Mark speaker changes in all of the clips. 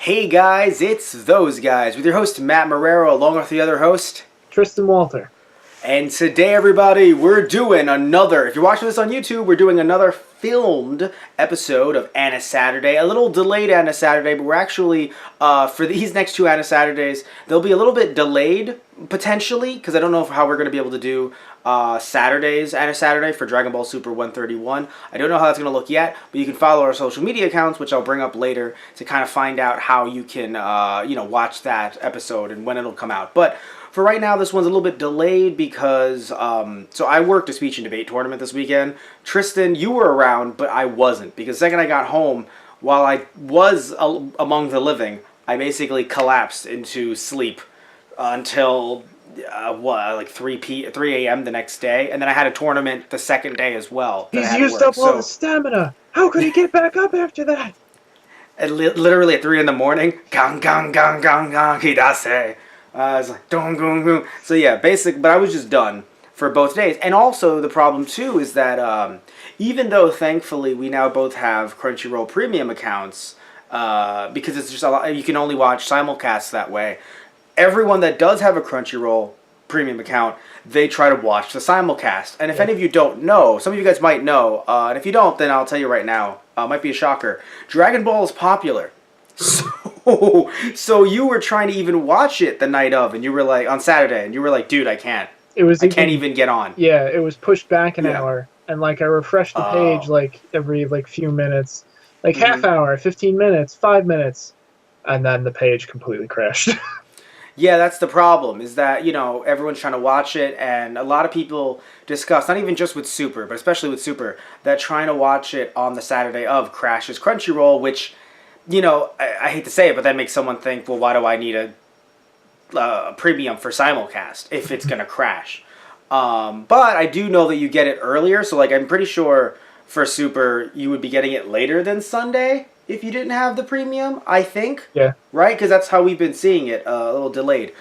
Speaker 1: Hey guys, it's those guys with your host Matt Marrero along with the other host.
Speaker 2: Tristan Walter.
Speaker 1: And today, everybody, we're doing another, if you're watching this on YouTube, we're doing another filmed episode of Anna Saturday. A little delayed Anna Saturday, but we're actually, for these next two Anna Saturdays, they'll be a little bit delayed, potentially, because I don't know how we're going to be able to do Saturdays, Anna Saturday for Dragon Ball Super 131. I don't know how that's going to look yet, but you can follow our social media accounts, which I'll bring up later, to kind of find out how you can, watch that episode and when it'll come out. But for right now, this one's a little bit delayed because, so I worked a speech and debate tournament this weekend. Tristan, you were around, but I wasn't. Because the second I got home, while I was among the living, I basically collapsed into sleep until, 3 a.m. the next day. And then I had a tournament the second day as well.
Speaker 2: He's used up all the stamina. How could he get back up after that?
Speaker 1: And literally at 3 in the morning, gang, gang, gang, gang, gang, hidase. I was like, dong, gong, gong. So yeah, but I was just done for both days. And also, the problem too is that even though thankfully we now both have Crunchyroll Premium accounts, because it's just a lot, you can only watch simulcasts that way. Everyone that does have a Crunchyroll Premium account, they try to watch the simulcast. And if any of you don't know, some of you guys might know, and if you don't, then I'll tell you right now, might be a shocker. Dragon Ball is popular. So you were trying to even watch it the night of, and you were like, on Saturday, and you were like, dude, I can't. I can't even get on.
Speaker 2: Yeah, it was pushed back an hour, and I refreshed the page every few minutes, half hour, 15 minutes, 5 minutes, and then the page completely crashed.
Speaker 1: Yeah, that's the problem, is that, everyone's trying to watch it, and a lot of people discuss, not even just with Super, but especially with Super, that trying to watch it on the Saturday of crashes Crunchyroll, which, I hate to say it, but that makes someone think, well, why do I need a premium for simulcast if it's going to crash? But I do know that you get it earlier, so, I'm pretty sure for Super, you would be getting it later than Sunday if you didn't have the premium, I think.
Speaker 2: Yeah.
Speaker 1: Right? Because that's how we've been seeing it, a little delayed.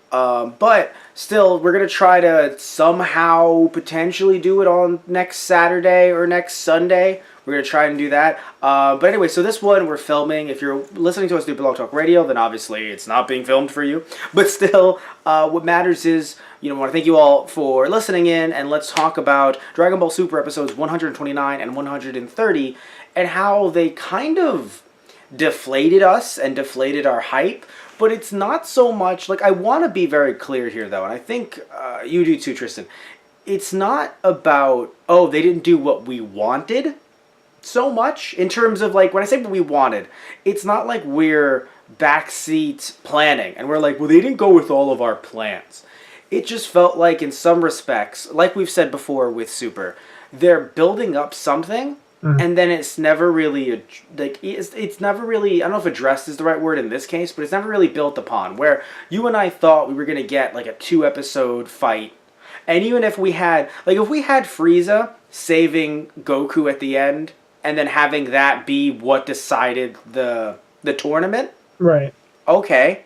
Speaker 1: But still, we're going to try to somehow potentially do it on next Saturday or next Sunday. We're going to try and do that. But anyway, so this one we're filming. If you're listening to us through Blog Talk Radio, then obviously it's not being filmed for you. But still, what matters is, I want to thank you all for listening in. And let's talk about Dragon Ball Super episodes 129 and 130 and how they kind of deflated us and deflated our hype. But it's not so much, I want to be very clear here, though, and I think you do too, Tristan. It's not about, they didn't do what we wanted so much, in terms of, when I say what we wanted, it's not like we're backseat planning, and we're like, well, they didn't go with all of our plans. It just felt like, in some respects, like we've said before with Super, they're building up something, and then it's never really, it's never really, I don't know if addressed is the right word in this case, but it's never really built upon, where you and I thought we were going to get, a 2-episode fight, and even if we had, if we had Frieza saving Goku at the end, and then having that be what decided the tournament,
Speaker 2: right?
Speaker 1: Okay,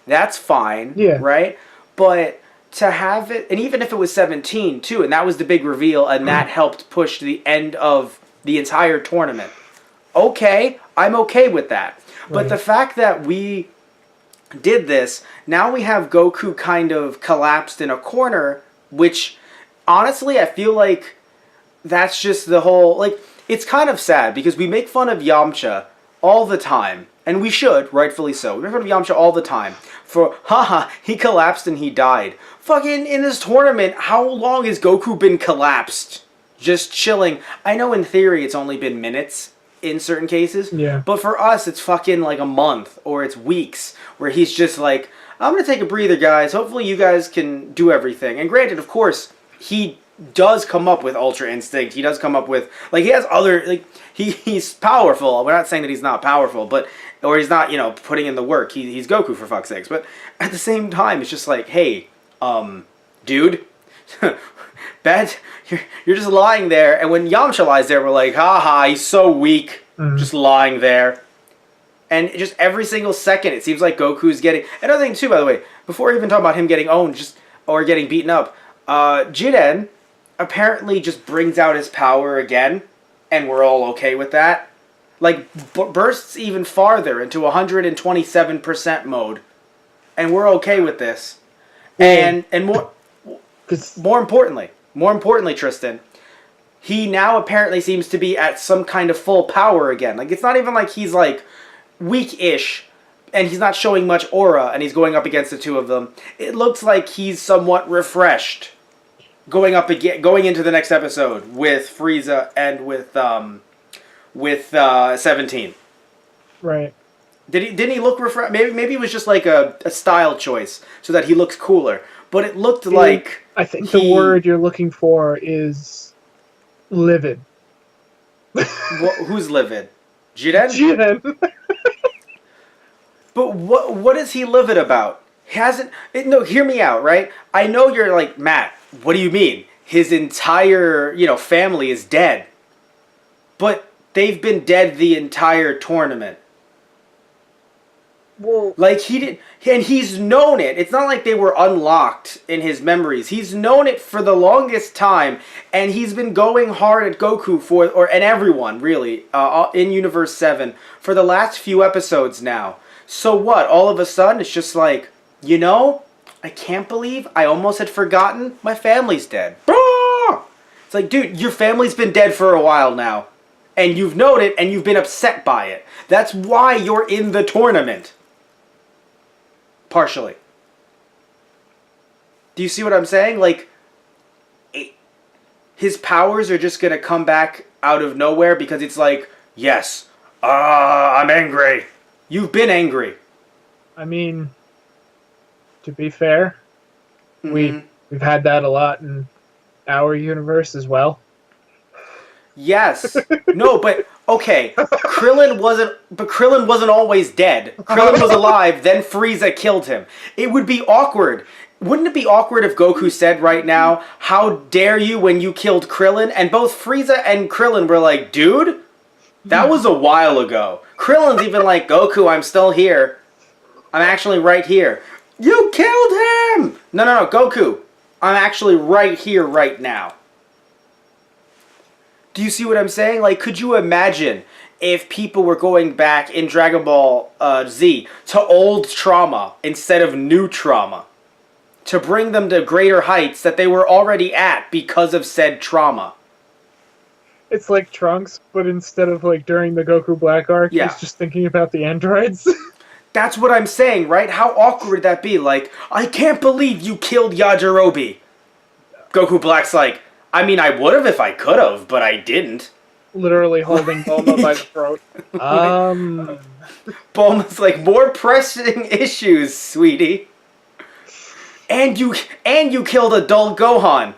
Speaker 1: that's fine,
Speaker 2: yeah,
Speaker 1: right? But to have it, and even if it was 17 too, and that was the big reveal, and that helped push the end of the entire tournament. Okay, I'm okay with that. But the fact that we did this, now we have Goku kind of collapsed in a corner, which honestly I feel like that's just the whole, it's kind of sad because we make fun of Yamcha all the time, and we should, rightfully so. We make fun of Yamcha all the time for, he collapsed and he died. Fucking in this tournament, how long has Goku been collapsed? Just chilling. I know in theory it's only been minutes in certain cases.
Speaker 2: Yeah.
Speaker 1: But for us, it's fucking a month or it's weeks where he's just like, I'm going to take a breather, guys. Hopefully you guys can do everything. And granted, of course, he does come up with Ultra Instinct. He does come up with, he has other, he's powerful. We're not saying that he's not powerful, but, or he's not, putting in the work. He's Goku, for fuck's sakes. But at the same time, it's just like, hey, dude, you're just lying there, and when Yamcha lies there, we're like, he's so weak, just lying there. And just every single second, it seems like Goku's getting... Another thing, too, by the way, before even talking about him getting owned or getting beaten up, Jiren apparently just brings out his power again, and we're all okay with that. Like, bursts even farther into 127% mode. And we're okay with this. And more importantly, Tristan, he now apparently seems to be at some kind of full power again. Like, it's not even like he's, like, weak-ish, and he's not showing much aura, and he's going up against the two of them. It looks like he's somewhat refreshed going into the next episode with Frieza and with 17.
Speaker 2: Right.
Speaker 1: Didn't he look refreshed? Maybe it was just like a style choice so that he looks cooler. But it looked like
Speaker 2: I think the word you're looking for is livid.
Speaker 1: Who's livid? Jiren?
Speaker 2: Jiren.
Speaker 1: But what is he livid about? No, hear me out, right? I know you're like, Matt, what do you mean? His entire, family is dead. But they've been dead the entire tournament.
Speaker 2: Well,
Speaker 1: like he did, and he's known it. It's not like they were unlocked in his memories. He's known it for the longest time, and he's been going hard at Goku and everyone really in Universe 7 for the last few episodes now. So what? All of a sudden, it's just like, I can't believe I almost had forgotten my family's dead. It's like, dude, your family's been dead for a while now, and you've known it, and you've been upset by it. That's why you're in the tournament. Partially. Do you see what I'm saying? Like, his powers are just gonna come back out of nowhere because it's like, yes, I'm angry. You've been angry.
Speaker 2: I mean, to be fair,
Speaker 1: Mm-hmm.
Speaker 2: we've had that a lot in our universe as well.
Speaker 1: Yes. No, but okay. Krillin wasn't always dead. Krillin was alive, then Frieza killed him. It would be awkward. Wouldn't it be awkward if Goku said right now, "How dare you when you killed Krillin?" And both Frieza and Krillin were like, "Dude, that was a while ago." Krillin's even like, "Goku, I'm still here. I'm actually right here." You killed him! No, Goku. I'm actually right here right now. Do you see what I'm saying? Like, could you imagine if people were going back in Dragon Ball Z to old trauma instead of new trauma? To bring them to greater heights that they were already at because of said trauma.
Speaker 2: It's like Trunks, but instead of like during the Goku Black arc,
Speaker 1: Yeah.
Speaker 2: he's just thinking about the androids.
Speaker 1: That's what I'm saying, right? How awkward would that be? Like, I can't believe you killed Yajirobe. Goku Black's like, I mean, I would have if I could have, but I didn't.
Speaker 2: Literally holding Bulma by the throat.
Speaker 1: Bulma's like, more pressing issues, sweetie. And you killed adult Gohan.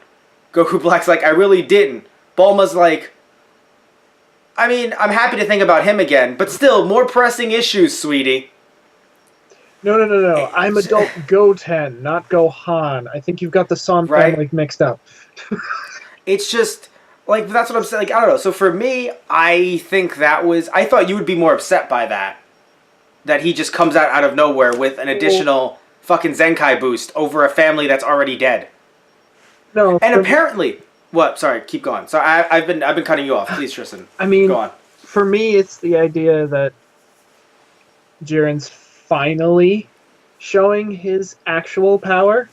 Speaker 1: Goku Black's like, I really didn't. Bulma's like, I mean, I'm happy to think about him again, but still, more pressing issues, sweetie.
Speaker 2: No. I'm adult Goten, not Gohan. I think you've got the Son family mixed up.
Speaker 1: It's just, like, that's what I'm saying. Like, I don't know. So for me, I thought you would be more upset by that. That he just comes out of nowhere with an additional fucking Zenkai boost over a family that's already dead.
Speaker 2: No.
Speaker 1: And apparently, what? Sorry, keep going. So I've been cutting you off. Please, Tristan.
Speaker 2: I mean,
Speaker 1: go on.
Speaker 2: For me, it's the idea that Jiren's finally showing his actual power.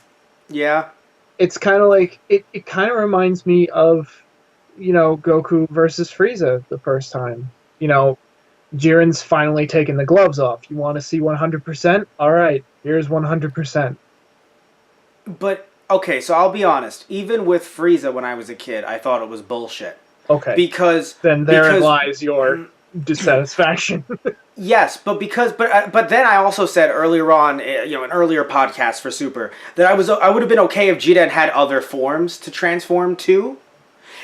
Speaker 1: Yeah.
Speaker 2: It's kind of like it kind of reminds me of, Goku versus Frieza the first time. Jiren's finally taking the gloves off. You want to see 100%? All right, here's 100%.
Speaker 1: But okay, so I'll be honest. Even with Frieza, when I was a kid, I thought it was bullshit.
Speaker 2: Okay.
Speaker 1: Because
Speaker 2: therein lies your dissatisfaction.
Speaker 1: Yes, but then I also said earlier on, an earlier podcast for Super, that I would have been okay if Jiren had other forms to transform to.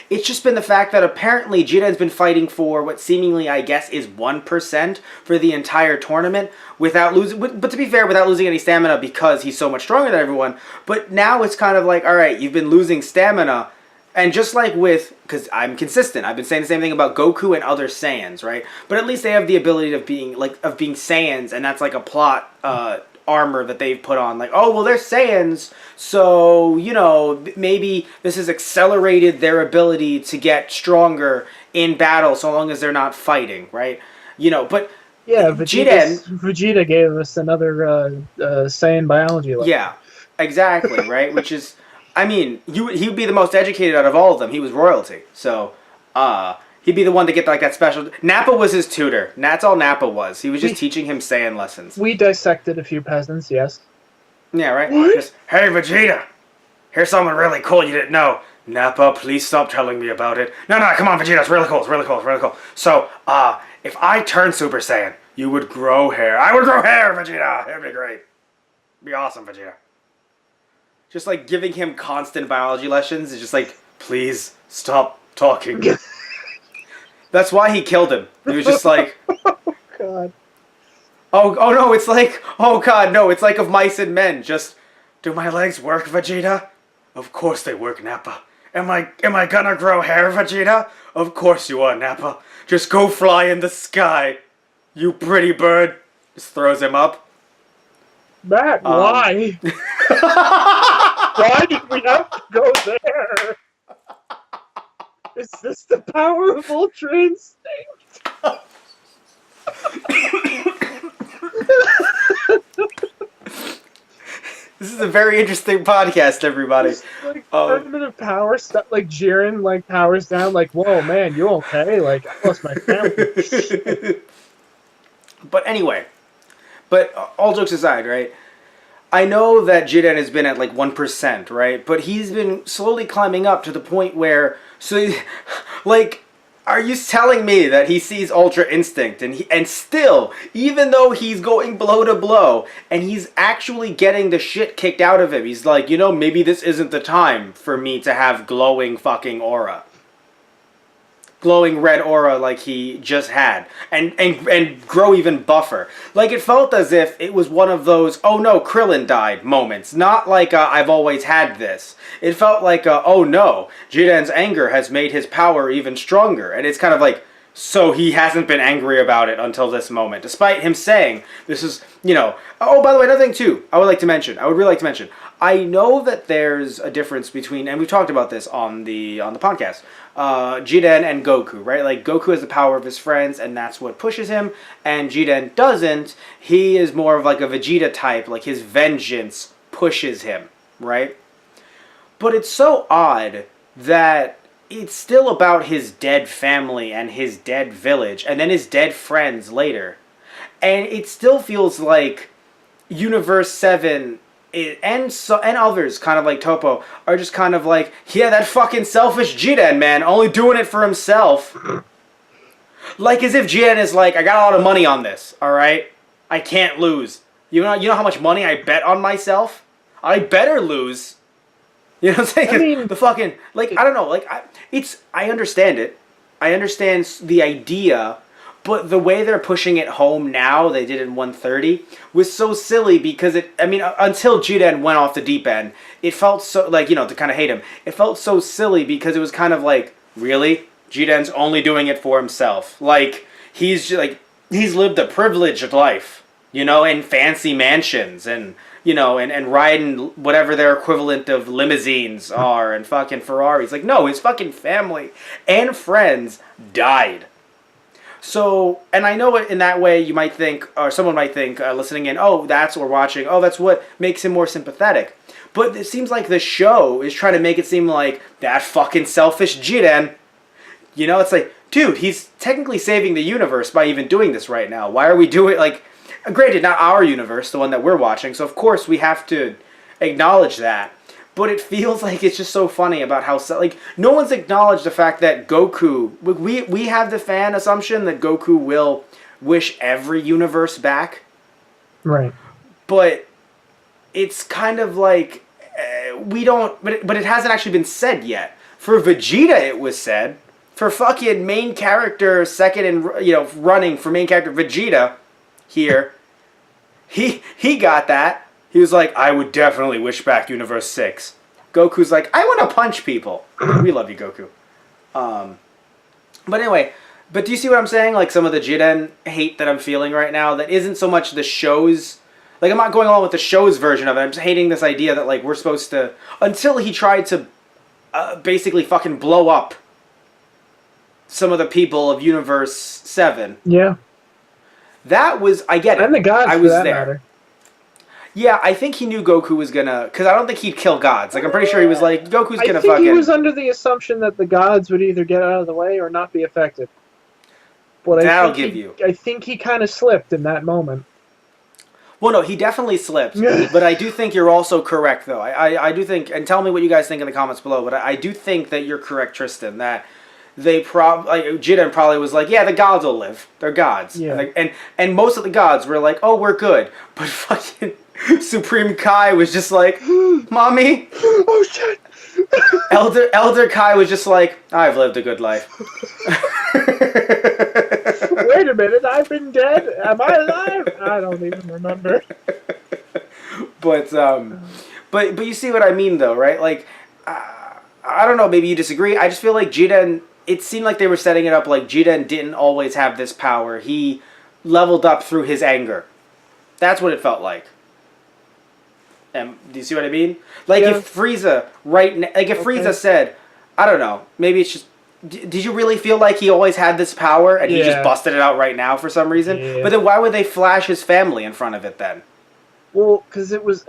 Speaker 1: It's just been the fact that apparently Jiren's been fighting for what seemingly, I guess, is 1% for the entire tournament without losing. But to be fair, without losing any stamina because he's so much stronger than everyone. But now it's kind of like, all right, you've been losing stamina. And just like because I'm consistent, I've been saying the same thing about Goku and other Saiyans, right? But at least they have the ability of being Saiyans, and that's like a plot armor that they've put on. Like, oh, well, they're Saiyans, so, maybe this has accelerated their ability to get stronger in battle so long as they're not fighting, right? But
Speaker 2: Yeah,
Speaker 1: Jiren,
Speaker 2: Vegeta gave us another Saiyan biology lesson.
Speaker 1: yeah, exactly, right? Which is, I mean, he would be the most educated out of all of them. He was royalty, so he'd be the one to get like that special. Nappa was his tutor. That's all Nappa was. He was just
Speaker 2: We
Speaker 1: teaching him Saiyan lessons.
Speaker 2: we dissected a few peasants, yes.
Speaker 1: Yeah, right.
Speaker 2: What?
Speaker 1: Just hey Vegeta, here's something really cool you didn't know. Nappa, please stop telling me about it. No, come on, Vegeta, it's really cool, it's really cool, it's really cool. So, if I turn Super Saiyan, you would grow hair. I would grow hair, Vegeta. It'd be great. Be awesome, Vegeta. Just like giving him constant biology lessons is just like, please stop talking. That's why he killed him. He was just like,
Speaker 2: God.
Speaker 1: oh no, it's like, oh god, no, it's like of mice and men. Just, do my legs work, Vegeta? Of course they work, Nappa. Am I gonna grow hair, Vegeta? Of course you are, Nappa. Just go fly in the sky, you pretty bird. Just throws him up.
Speaker 2: Matt, why? Why did we have to go there? Is this the power of Ultra Instinct?
Speaker 1: This is a very interesting podcast, everybody.
Speaker 2: Just, like, permanent power stuff, like Jiren, like, powers down, like, whoa, man, you okay? Like, I lost my family.
Speaker 1: But anyway, all jokes aside, right? I know that Jiren has been at like 1%, right? But he's been slowly climbing up to the point where, like, are you telling me that he sees Ultra Instinct and still, even though he's going blow to blow and he's actually getting the shit kicked out of him, he's like, maybe this isn't the time for me to have glowing fucking aura. Glowing red aura like he just had, and grow even buffer. Like, it felt as if it was one of those, oh no, Krillin died moments. Not like I've always had this. It felt like, oh no, Jiren's anger has made his power even stronger. And it's kind of like, so he hasn't been angry about it until this moment. Despite him saying, this is, Oh, by the way, another thing too, I would really like to mention. I know that there's a difference between, and we've talked about this on the podcast, Jiren and Goku, right? Like, Goku has the power of his friends, and that's what pushes him, and Jiren doesn't. He is more of like a Vegeta type, like his vengeance pushes him, right? But it's so odd that it's still about his dead family and his dead village, and then his dead friends later. And it still feels like Universe 7 and others, kind of like Toppo, are just kind of like, yeah, that fucking selfish Jiren, man, only doing it for himself. Like, as if Jiren is like, I got a lot of money on this, alright? I can't lose. You know how much money I bet on myself? I better lose. You know what I'm saying?
Speaker 2: I mean,
Speaker 1: the fucking, like, I don't know, like, I understand it. I understand the idea, but the way they're pushing it home now, they did in 130, was so silly because until Jiren went off the deep end, it felt so, like, to kind of hate him, it felt so silly because it was kind of like, really? Jiren's only doing it for himself. Like, he's lived a privileged life, in fancy mansions and, and riding whatever their equivalent of limousines are and fucking Ferraris. Like, no, his fucking family and friends died. So, and I know in that way you might think, or someone might think, listening in, oh, that's what makes him more sympathetic. But it seems like the show is trying to make it seem like that fucking selfish Jiren. It's like, dude, he's technically saving the universe by even doing this right now. Why are we doing, like, granted, not our universe, the one that we're watching, so of course we have to acknowledge that. But it feels like it's just so funny about how, like, no one's acknowledged the fact that Goku, we have the fan assumption that Goku will wish every universe back.
Speaker 2: Right.
Speaker 1: But it's kind of like, we don't, but it hasn't actually been said yet. For Vegeta it was said. For fucking main character, second and, running for main character Vegeta here, he got that. He was like, I would definitely wish back Universe 6. Goku's like, I want to punch people. We love you, Goku. But anyway, do you see what I'm saying? Like, some of the Jiren hate that I'm feeling right now, that isn't so much the show's, like, I'm not going along with the show's version of it. I'm just hating this idea that, like, we're supposed to, until he tried to basically fucking blow up some of the people of Universe 7.
Speaker 2: Yeah.
Speaker 1: That was, I get it.
Speaker 2: And the gods,
Speaker 1: I
Speaker 2: for
Speaker 1: was
Speaker 2: that
Speaker 1: there.
Speaker 2: matter.
Speaker 1: Yeah, I think he knew Goku was gonna, because I don't think he'd kill gods. Like, I'm pretty sure he was like, Goku's
Speaker 2: I
Speaker 1: gonna
Speaker 2: think he was
Speaker 1: fucking.
Speaker 2: under the assumption that the gods would either get out of the way or not be affected. But
Speaker 1: That'll give you.
Speaker 2: I think he kind of slipped in that moment.
Speaker 1: Well, no, he definitely slipped. But I do think you're also correct, though. I do think, and tell me what you guys think in the comments below, but I do think that you're correct, Tristan, that Jiren probably was like, yeah, the gods will live. They're gods.
Speaker 2: Yeah.
Speaker 1: And most of the gods were like, oh, we're good. But fucking Supreme Kai was just like, mommy.
Speaker 2: Oh shit.
Speaker 1: Elder Kai was just like, I've lived a good life.
Speaker 2: Wait a minute, I've been dead? Am I alive? I don't even remember.
Speaker 1: But you see what I mean, though, right? Like, I don't know, maybe you disagree. I just feel like Jiren, it seemed like they were setting it up like Jiren didn't always have this power. He leveled up through his anger. That's what it felt like. And do you see what I mean? Like,
Speaker 2: Yeah.
Speaker 1: if Frieza, Frieza said, I don't know, maybe it's just, did you really feel like he always had this power and he just
Speaker 2: Yeah.
Speaker 1: busted it out right now for some reason?
Speaker 2: Yeah.
Speaker 1: But then why would they flash his family in front of it then?
Speaker 2: Well, because it was...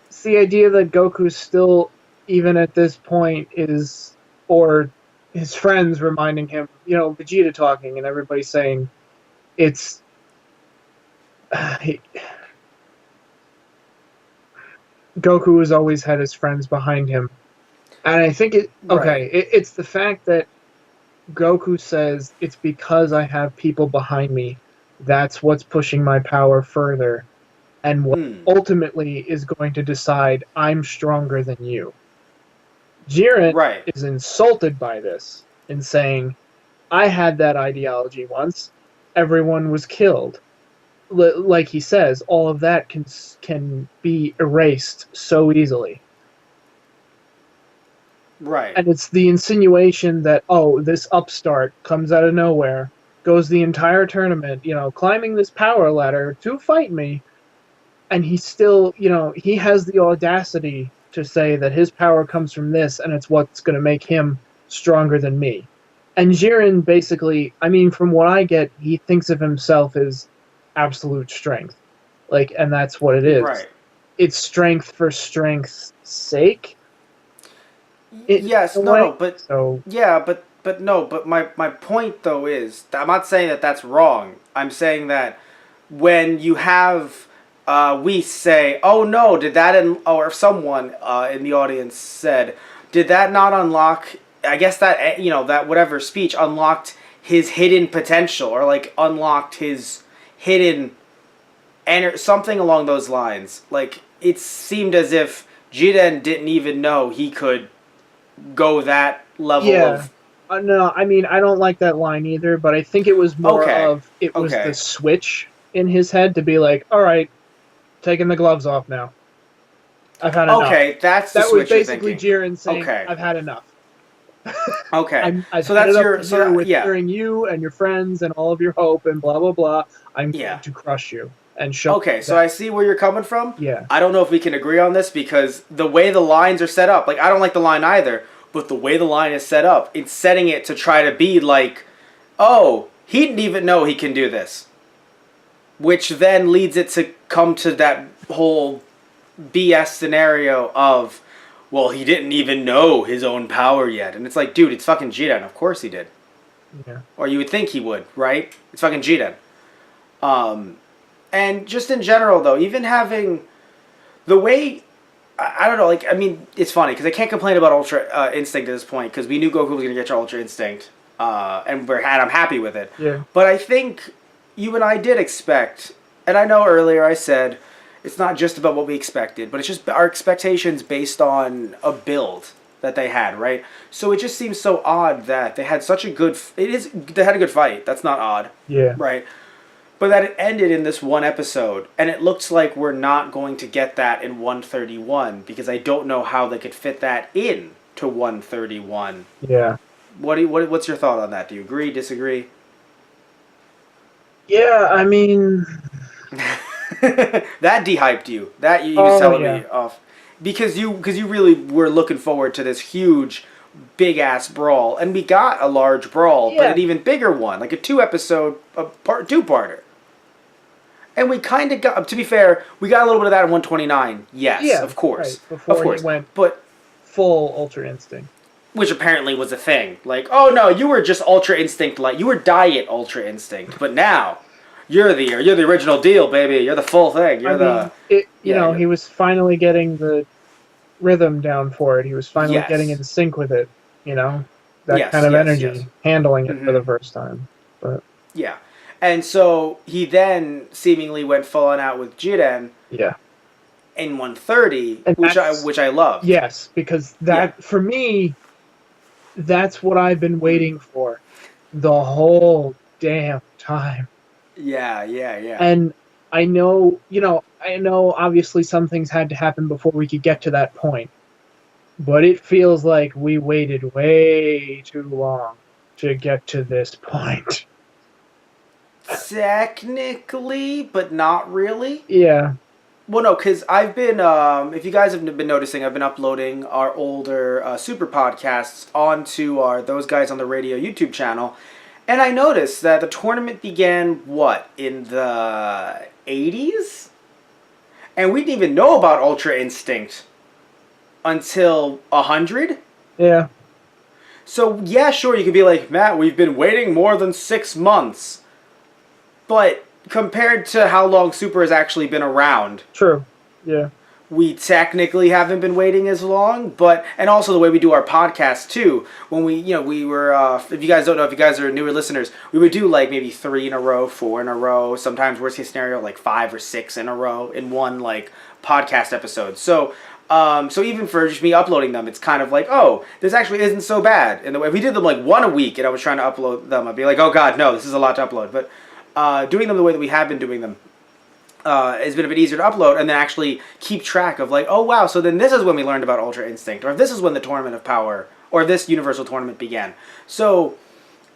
Speaker 2: It's the idea that Goku still, even at this point, is... Or his friends reminding him, Vegeta talking and everybody saying, it's... Goku has always had his friends behind him. And I think it's the fact that Goku says, it's because I have people behind me. That's what's pushing my power further. And what ultimately is going to decide I'm stronger than you. Jiren is insulted by this and saying, I had that ideology once. Everyone was killed. Like he says, all of that can be erased so easily.
Speaker 1: Right.
Speaker 2: And it's the insinuation that, this upstart comes out of nowhere, goes the entire tournament, climbing this power ladder to fight me, and he still, he has the audacity to say that his power comes from this, and it's what's going to make him stronger than me. And Jiren basically, from what I get, he thinks of himself as absolute strength. And that's what it is.
Speaker 1: Right.
Speaker 2: It's strength for strength's sake.
Speaker 1: Yes, but my point though is, I'm not saying that that's wrong. I'm saying that when you have we say, oh no, did that or someone in the audience said, did that not unlock? I guess that that whatever speech unlocked his hidden potential, or like unlocked his hidden something along those lines. Like, it seemed as if Jiren didn't even know he could go that level of...
Speaker 2: No, I don't like that line either, but I think it was more of, it was the switch in his head to be like, alright, taking the gloves off now. I've had enough.
Speaker 1: Okay, that's the
Speaker 2: that
Speaker 1: switch
Speaker 2: was basically
Speaker 1: you're
Speaker 2: Jiren saying, I've had enough.
Speaker 1: Okay.
Speaker 2: I've
Speaker 1: so
Speaker 2: had
Speaker 1: that's
Speaker 2: it
Speaker 1: your...
Speaker 2: up
Speaker 1: So
Speaker 2: here
Speaker 1: that,
Speaker 2: with hearing you and your friends and all of your hope and blah, blah, blah. I'm going to crush you and show
Speaker 1: Okay, so I see where you're coming from.
Speaker 2: Yeah.
Speaker 1: I don't know if we can agree on this, because the way the lines are set up, like, I don't like the line either, but the way the line is set up, it's setting it to try to be like, oh, he didn't even know he can do this. Which then leads it to come to that whole BS scenario of, well, he didn't even know his own power yet. And it's like, dude, it's fucking Jiren. Of course he did.
Speaker 2: Yeah.
Speaker 1: Or you would think he would, right? It's fucking Jiren. And just in general, though, even having the way... I don't know, like, it's funny, because I can't complain about Ultra Instinct at this point, because we knew Goku was going to get your Ultra Instinct, and I'm happy with it.
Speaker 2: Yeah.
Speaker 1: But I think you and I did expect, and I know earlier I said, it's not just about what we expected, but it's just our expectations based on a build that they had, right? So it just seems so odd that they had such a good... They had a good fight. That's not odd.
Speaker 2: Yeah.
Speaker 1: Right? But that it ended in this one episode, and it looks like we're not going to get that in 131, because I don't know how they could fit that in to 131.
Speaker 2: Yeah.
Speaker 1: What's your thought on that? Do you agree, disagree?
Speaker 2: Yeah,
Speaker 1: that de-hyped you. That you was telling me off. Because you really were looking forward to this huge big ass brawl, and we got a large brawl, but
Speaker 2: Yeah.
Speaker 1: an even bigger one, like a 2-episode, two-parter. And we kind of got, to be fair, we got a little bit of that in 129. Yes,
Speaker 2: Yeah,
Speaker 1: of course,
Speaker 2: right, before
Speaker 1: of
Speaker 2: he
Speaker 1: course.
Speaker 2: went
Speaker 1: But
Speaker 2: full Ultra Instinct.
Speaker 1: which apparently was a thing. Like, oh no, you were just Ultra Instinct, like you were Diet Ultra Instinct, but now you're the original deal, baby. You're the full thing. You're
Speaker 2: He was finally getting the rhythm down for it. He was finally
Speaker 1: Yes.
Speaker 2: getting in sync with it. That
Speaker 1: Yes,
Speaker 2: kind of
Speaker 1: yes,
Speaker 2: energy,
Speaker 1: yes.
Speaker 2: handling it for
Speaker 1: Mhm.
Speaker 2: the first time. But
Speaker 1: yeah. And so he then seemingly went full on out with Jiren
Speaker 2: yeah,
Speaker 1: in 130,
Speaker 2: And
Speaker 1: which
Speaker 2: that's-
Speaker 1: I loved.
Speaker 2: yes, because for me, that's what I've been waiting for the whole damn time.
Speaker 1: Yeah.
Speaker 2: And I know, obviously some things had to happen before we could get to that point. But it feels like we waited way too long to get to this point.
Speaker 1: Technically, but not really.
Speaker 2: Yeah.
Speaker 1: Well, no, because I've been, if you guys have been noticing, I've been uploading our older super podcasts onto our Those Guys on the Radio YouTube channel. And I noticed that the tournament began, in the 80s? And we didn't even know about Ultra Instinct until 100?
Speaker 2: Yeah.
Speaker 1: So, yeah, sure, you could be like, Matt, we've been waiting more than 6 months. But compared to how long Super has actually been around,
Speaker 2: True. Yeah.
Speaker 1: we technically haven't been waiting as long, and also the way we do our podcast too. When we were, if you guys don't know, if you guys are newer listeners, we would do like maybe 3 in a row, 4 in a row, sometimes worst case scenario like 5 or 6 in a row in one like podcast episode. So even for just me uploading them, it's kind of like, oh, this actually isn't so bad. And the way we did them like 1 a week, and I was trying to upload them, I'd be like, oh god, no, this is a lot to upload. But doing them the way that we have been doing them has been a bit easier to upload, and then actually keep track of like, oh wow, so then this is when we learned about Ultra Instinct, or this is when the Tournament of Power, or this Universal Tournament began. So,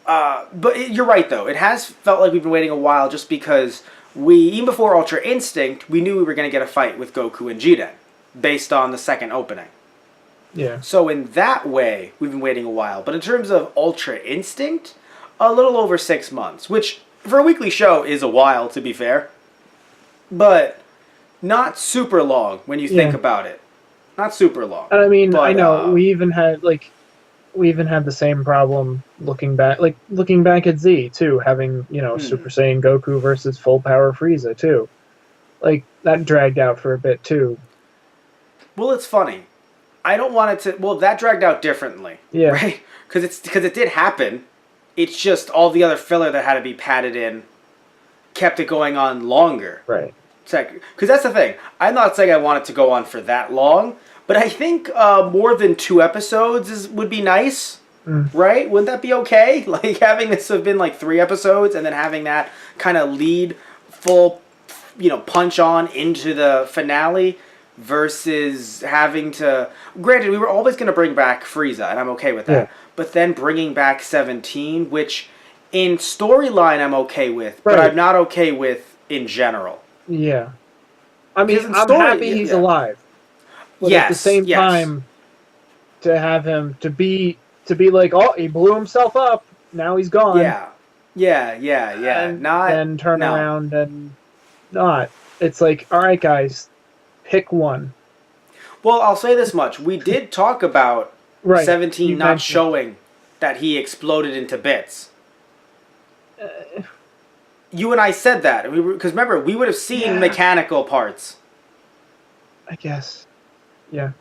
Speaker 1: you're right though, it has felt like we've been waiting a while, just because even before Ultra Instinct, we knew we were going to get a fight with Goku and Jiren, based on the second opening.
Speaker 2: Yeah.
Speaker 1: So in that way, we've been waiting a while. But in terms of Ultra Instinct, a little over 6 months, which for a weekly show is a while, to be fair. But not super long when you think about it. Not super long.
Speaker 2: And I mean,
Speaker 1: But,
Speaker 2: I know we even had the same problem looking back at Z too, having Super Saiyan Goku versus Full Power Frieza too. Like that dragged out for a bit too.
Speaker 1: Well, it's funny. I don't want it to. Well, that dragged out differently.
Speaker 2: Yeah.
Speaker 1: Right? Because it did happen. It's just all the other filler that had to be padded in kept it going on longer.
Speaker 2: Right.
Speaker 1: Because that's the thing. I'm not saying I want it to go on for that long, but I think more than 2 episodes would be nice. Right? Wouldn't that be okay? Like having this have been like 3 episodes and then having that kind of lead full, punch on into the finale versus having to. Granted, we were always going to bring back Frieza, and I'm okay with that.
Speaker 2: Yeah.
Speaker 1: But then bringing back 17, which in storyline I'm okay with, but
Speaker 2: Right.
Speaker 1: I'm not okay with in general.
Speaker 2: Yeah. I mean,
Speaker 1: Because in
Speaker 2: I'm
Speaker 1: story-
Speaker 2: happy he's alive. But at the same
Speaker 1: yes.
Speaker 2: time, to have him to be like, oh, he blew himself up. Now he's gone.
Speaker 1: Yeah.
Speaker 2: And
Speaker 1: Not
Speaker 2: then turn
Speaker 1: no.
Speaker 2: around and not. It's like, all right, guys, pick one.
Speaker 1: Well, I'll say this much: we did talk about
Speaker 2: Right.
Speaker 1: 17
Speaker 2: You
Speaker 1: not
Speaker 2: mentioned-
Speaker 1: showing that he exploded into bits. You and I said that because remember we would have seen
Speaker 2: Yeah.
Speaker 1: mechanical parts.
Speaker 2: I guess. Yeah.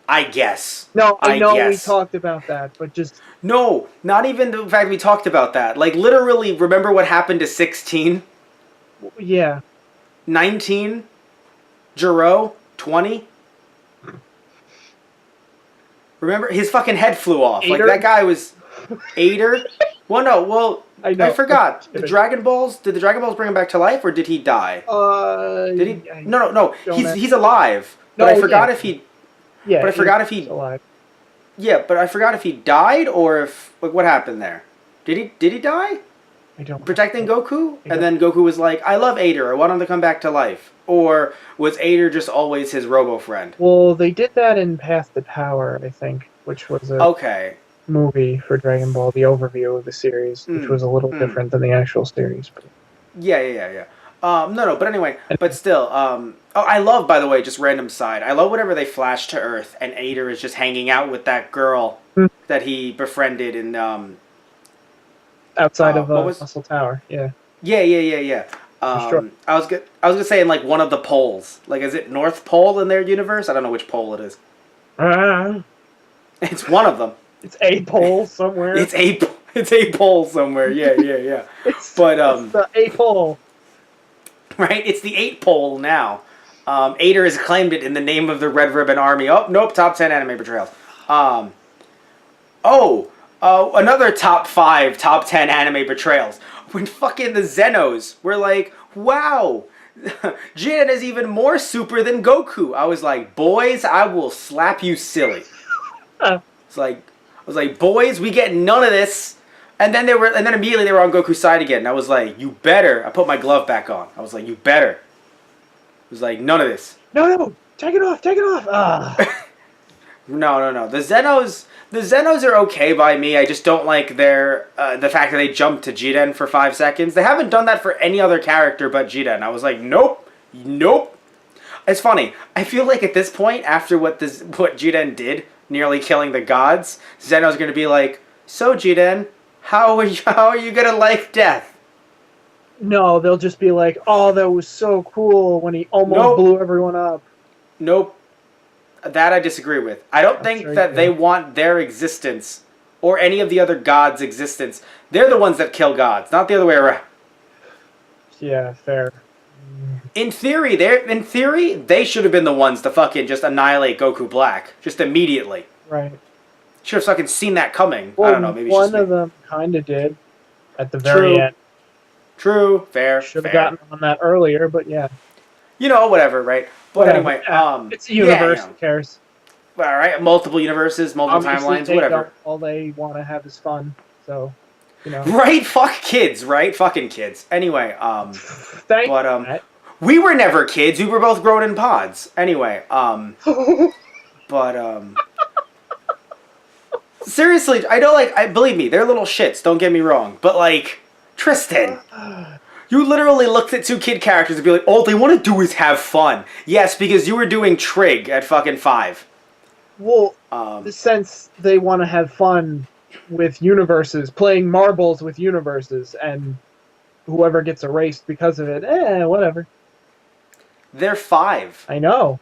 Speaker 1: I guess.
Speaker 2: No, I know we
Speaker 1: guess.
Speaker 2: talked about that, but just
Speaker 1: No, not even the fact we talked about that. Like literally, remember what happened to 16,
Speaker 2: yeah.
Speaker 1: 19, Jiro, 20. Remember his fucking head flew off. Like
Speaker 2: Ader?
Speaker 1: that guy was Ader. Well, no, well.
Speaker 2: I know.
Speaker 1: I forgot. Did the Dragon Balls bring him back to life, or did he die? Did he? No.
Speaker 2: don't
Speaker 1: He's alive. But I forgot if he.
Speaker 2: Yeah.
Speaker 1: But I forgot if he.
Speaker 2: he's alive.
Speaker 1: Yeah, but I forgot if he died or if what happened there. Did he die?
Speaker 2: I don't.
Speaker 1: Protecting Goku,
Speaker 2: Yeah.
Speaker 1: and then Goku was like, "I love Ader. I want him to come back to life." Or was Ader just always his robo friend?
Speaker 2: Well, they did that in Path to Power, I think, which was a
Speaker 1: Okay.
Speaker 2: movie for Dragon Ball, the overview of the series, which
Speaker 1: Mm,
Speaker 2: was a little
Speaker 1: mm.
Speaker 2: different than the actual series. But,
Speaker 1: Yeah. No, but anyway, but still, oh, I love, by the way, just random side. I love whenever they flash to Earth and Ader is just hanging out with that girl
Speaker 2: Hmm.
Speaker 1: that he befriended in,
Speaker 2: Outside of
Speaker 1: what was?
Speaker 2: Muscle Tower, yeah,
Speaker 1: Yeah.
Speaker 2: for sure.
Speaker 1: I was gonna say in like one of the poles. Like, is it North Pole in their universe? I don't know which pole it is.
Speaker 2: Ah,
Speaker 1: It's one of them.
Speaker 2: it's a pole somewhere.
Speaker 1: It's a, it's a pole somewhere. Yeah.
Speaker 2: It's,
Speaker 1: But
Speaker 2: it's the a pole.
Speaker 1: right, it's the 8 pole now. Ader has claimed it in the name of the Red Ribbon Army. Oh, nope, top 10 anime betrayals. Um, another top 5, top 10 anime betrayals. When fucking the Zenos were like, wow, Jiren is even more super than Goku. I was like, boys, I will slap you silly.
Speaker 2: Uh,
Speaker 1: I was like, boys, we get none of this. And then immediately they were on Goku's side again. And I was like, you better. I put my glove back on. I was like, you better. It was like, none of this.
Speaker 2: no, take it off. Ah,
Speaker 1: No. The Zenos are okay by me. I just don't like their the fact that they jumped to Jiren for 5 seconds. They haven't done that for any other character but Jiren. I was like, nope. It's funny. I feel like at this point, after what Jiren did, nearly killing the gods, Zeno's gonna be like, so Jiren, how are you gonna like death?
Speaker 2: no, they'll just be like, oh, that was so cool when he almost
Speaker 1: Nope.
Speaker 2: blew everyone up.
Speaker 1: Nope. That I disagree with. I don't think
Speaker 2: very
Speaker 1: that
Speaker 2: good.
Speaker 1: they want their existence or any of the other gods' existence. They're the ones that kill gods, not the other way around.
Speaker 2: Yeah, fair.
Speaker 1: In theory, they should have been the ones to fucking just annihilate Goku Black just immediately.
Speaker 2: Right.
Speaker 1: Should have fucking seen that coming.
Speaker 2: Well,
Speaker 1: I don't know. Maybe it's
Speaker 2: one
Speaker 1: just me.
Speaker 2: of them kind of did at the very
Speaker 1: True.
Speaker 2: end.
Speaker 1: True. Fair.
Speaker 2: Should have
Speaker 1: fair.
Speaker 2: gotten on that earlier, but yeah.
Speaker 1: Whatever, right? But
Speaker 2: Whatever.
Speaker 1: anyway,
Speaker 2: Yeah, it's a universe. Who cares?
Speaker 1: All right, multiple universes, multiple
Speaker 2: Obviously,
Speaker 1: timelines,
Speaker 2: they
Speaker 1: whatever.
Speaker 2: don't. All they want to have is fun. So,
Speaker 1: Right? Fuck kids, right? Fucking kids. Anyway,
Speaker 2: Thank
Speaker 1: but
Speaker 2: you.
Speaker 1: we were never kids. We were both grown in pods. Anyway, but seriously, I know, like, believe me, they're little shits. Don't get me wrong, but like, Tristan. You literally looked at 2 kid characters and be like, all they want to do is have fun. Yes, because you were doing Trig at fucking 5.
Speaker 2: Well, since they want to have fun with universes, playing marbles with universes, and whoever gets erased because of it, whatever.
Speaker 1: They're 5.
Speaker 2: I know.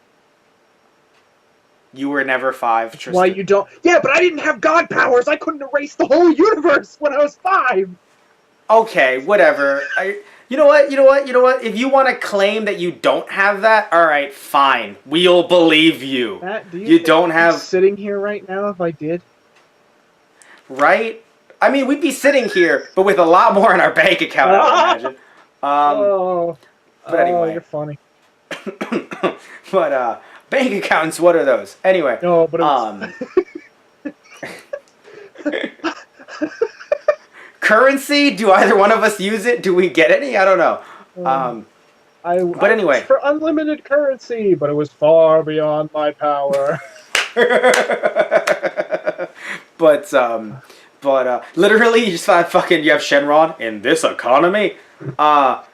Speaker 1: You were never 5, Tristan.
Speaker 2: Why you don't? Yeah, but I didn't have god powers. I couldn't erase the whole universe when I was 5.
Speaker 1: Okay, whatever. You know what? If you want to claim that you don't have that, all right, fine. We'll believe you.
Speaker 2: Matt, do
Speaker 1: You
Speaker 2: think
Speaker 1: don't
Speaker 2: I'd be
Speaker 1: have,
Speaker 2: sitting here right now if I did?
Speaker 1: right? I mean, we'd be sitting here, but with a lot more in our bank account, I would imagine. But anyway.
Speaker 2: You're funny.
Speaker 1: But bank accounts, what are those? Anyway.
Speaker 2: No, but it was...
Speaker 1: Currency? Do either one of us use it? Do we get any? I don't know. But anyway.
Speaker 2: I wished for unlimited currency, but it was far beyond my power.
Speaker 1: but literally, you just you have Shenron in this economy. But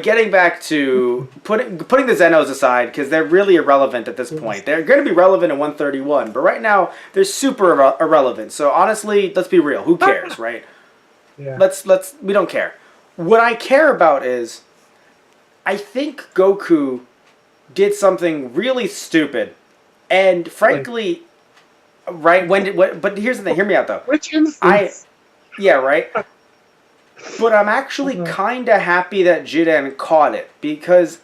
Speaker 1: getting back to putting the Zenos aside, because they're really irrelevant at this point. They're going to be relevant in 131, but right now they're super irrelevant. So honestly, let's be real. Who cares, right?
Speaker 2: Yeah.
Speaker 1: We don't care. What I care about is, I think Goku did something really stupid, and frankly, right? But here's the thing. Hear me out though.
Speaker 2: Which instance?
Speaker 1: Yeah, right. But I'm actually kind of happy that Jiren caught it, because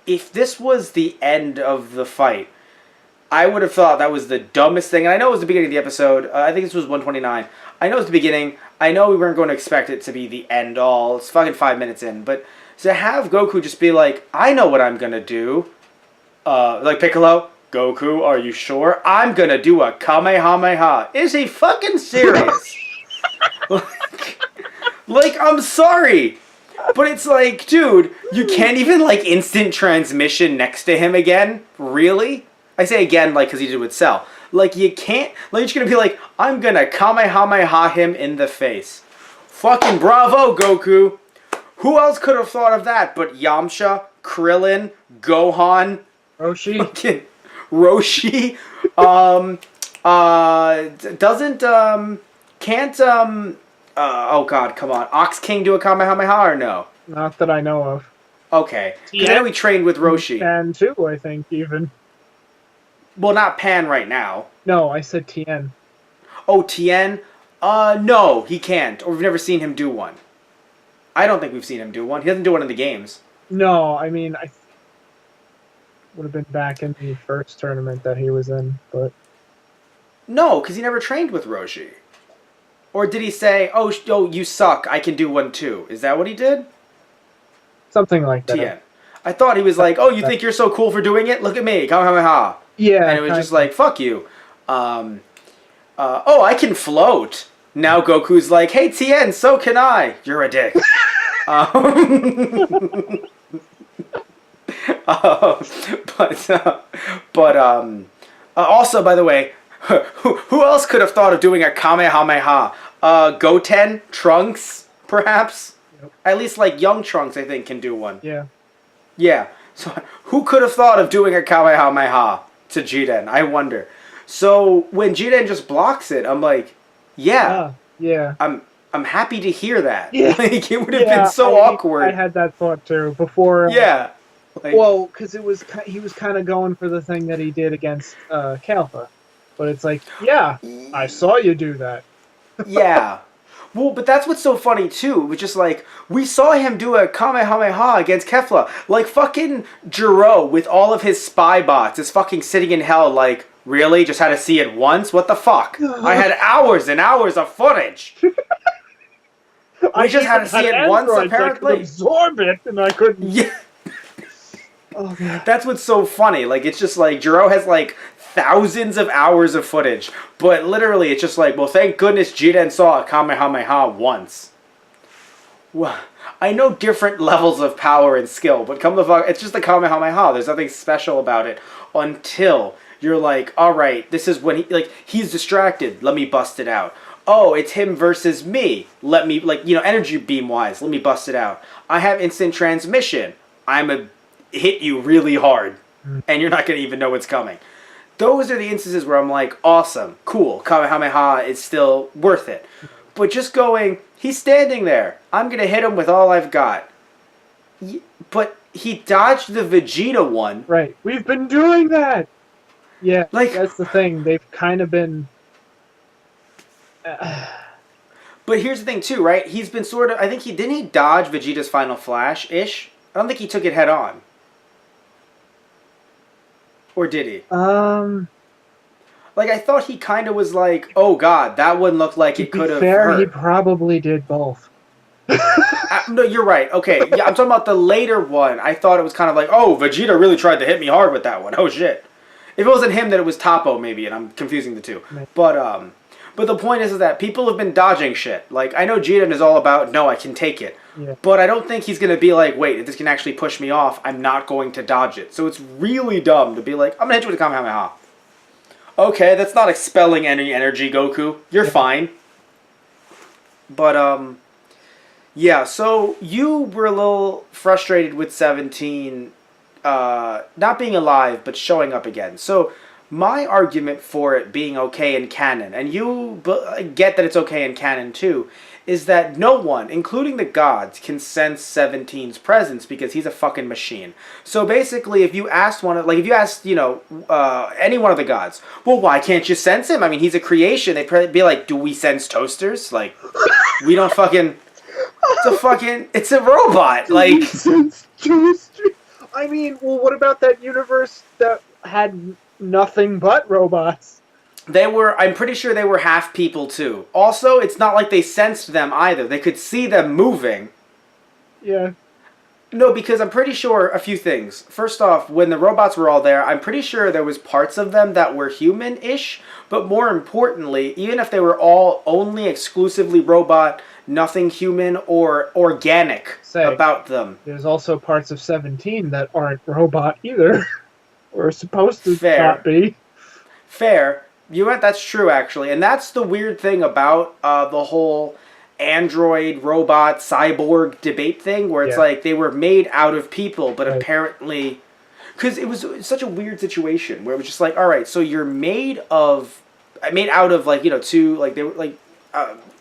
Speaker 1: if this was the end of the fight, I would have thought that was the dumbest thing. And I know it was the beginning of the episode. I think this was 129. I know it was the beginning. I know we weren't going to expect it to be the end all. It's fucking 5 minutes in. But to have Goku just be like, I know what I'm going to do. Like Piccolo, Goku, are you sure? I'm going to do a Kamehameha. Is he fucking serious? Like, I'm sorry, but it's like, dude, you can't even, like, instant transmission next to him again? Really? I say again, like, because he did with Cell. Like, you can't. Like, you're just gonna be like, I'm gonna Kamehameha him in the face. Fucking bravo, Goku. Who else could have thought of that but Yamcha, Krillin, Gohan,
Speaker 2: Roshi.
Speaker 1: fucking Roshi? Can't, oh god, come on. Ox King do a Kamehameha or no?
Speaker 2: Not that I know of.
Speaker 1: Okay. Because I know he trained with Roshi.
Speaker 2: Tien too, I think, even.
Speaker 1: Well, not Pan right now.
Speaker 2: No, I said Tien.
Speaker 1: Oh, Tien? No, he can't. Or we've never seen him do one. I don't think we've seen him do one. He doesn't do one in the games.
Speaker 2: No, I mean, I would have been back in the first tournament that he was in, but...
Speaker 1: No, because he never trained with Roshi. Or did he say, oh, you suck, I can do one too? Is that what he did?
Speaker 2: Something like that.
Speaker 1: Tien. I thought he was like, oh, you think you're so cool for doing it? Look at me, Kamehameha.
Speaker 2: Yeah.
Speaker 1: And it was just like, fuck you. Oh, I can float. Now Goku's like, hey, Tien, so can I. You're a dick. Also, by the way, who else could have thought of doing a Kamehameha? Goten? Trunks, perhaps?
Speaker 2: Yep.
Speaker 1: At least, like, young Trunks, I think, can do one.
Speaker 2: Yeah.
Speaker 1: Yeah. So, who could have thought of doing a Kamehameha to Jiden? I wonder. So, when Jiden just blocks it, I'm like, yeah.
Speaker 2: Yeah.
Speaker 1: I'm happy to hear that.
Speaker 2: Yeah.
Speaker 1: Like, it would have been so awkward.
Speaker 2: I had that thought, too, before...
Speaker 1: Yeah. Like,
Speaker 2: well, because he was kind of going for the thing that he did against Kalpa. But it's like, yeah, I saw you do that.
Speaker 1: Yeah. Well, but that's what's so funny, too. Which is like, we saw him do a Kamehameha against Kefla. Like, fucking Jiro, with all of his spy bots, is fucking sitting in hell like, really? Just had to see it once? What the fuck? I had hours and hours of footage. I just had to see it once, apparently.
Speaker 2: I could absorb it, and I couldn't...
Speaker 1: Yeah.
Speaker 2: Oh, man.
Speaker 1: That's what's so funny. Like, it's just like, Jiro has, like, thousands of hours of footage. But literally, it's just like, well, thank goodness Jiden saw a Kamehameha once. Well, I know different levels of power and skill, but come the fuck, it's just a Kamehameha. There's nothing special about it until you're like, alright, this is when he's distracted. Let me bust it out. Oh, it's him versus me. Let me, energy beam-wise, let me bust it out. I have instant transmission. Hit you really hard, and you're not going to even know what's coming. Those are the instances where I'm like, awesome, cool, Kamehameha is still worth it. But just going, he's standing there. I'm going to hit him with all I've got. But he dodged the Vegeta one.
Speaker 2: Right. We've been doing that! Yeah,
Speaker 1: Like,
Speaker 2: that's the thing. They've kind of been...
Speaker 1: But here's the thing, too, right? He's been sort of... I think didn't he dodge Vegeta's Final Flash-ish? I don't think he took it head-on. Or did he? Like, I thought he kind of was like, oh god, that one looked like it could have hurt.
Speaker 2: He probably did both.
Speaker 1: No, you're right. Okay, yeah, I'm talking about the later one. I thought it was kind of like, oh, Vegeta really tried to hit me hard with that one. Oh, shit. If it wasn't him, then it was Toppo, maybe, and I'm confusing the two.
Speaker 2: Right.
Speaker 1: But the point is that people have been dodging shit. Like, I know Jiden is all about, no, I can take it.
Speaker 2: Yeah.
Speaker 1: But I don't think he's going to be like, wait, if this can actually push me off, I'm not going to dodge it. So it's really dumb to be like, I'm going to hit you with a Kamehameha. Okay, that's not expelling any energy, Goku. You're fine. But, yeah, so you were a little frustrated with 17 not being alive, but showing up again. So my argument for it being okay in canon, and you get that it's okay in canon too, is that no one, including the gods, can sense 17's presence because he's a fucking machine. So basically, if you asked any one of the gods, well, why can't you sense him? I mean, he's a creation. They'd probably be like, do we sense toasters? Like, we don't fucking... It's a robot. Like,
Speaker 2: Sense toasters? I mean, well, what about that universe that had nothing but robots?
Speaker 1: I'm pretty sure they were half people too. Also, it's not like they sensed them either. They could see them moving.
Speaker 2: Yeah.
Speaker 1: No, because I'm pretty sure a few things. First off, when the robots were all there, I'm pretty sure there was parts of them that were human-ish, but more importantly, even if they were all only exclusively robot, nothing human or organic about them.
Speaker 2: There's also parts of 17 that aren't robot either. Or supposed to
Speaker 1: Fair.
Speaker 2: not be.
Speaker 1: Fair. You know what? That's true, actually, and that's the weird thing about the whole android, robot, cyborg debate thing, where it's
Speaker 2: Yeah.
Speaker 1: like they were made out of people, but
Speaker 2: Right.
Speaker 1: apparently, because it was such a weird situation where it was just like, all right, so you're made out of like two like they were like.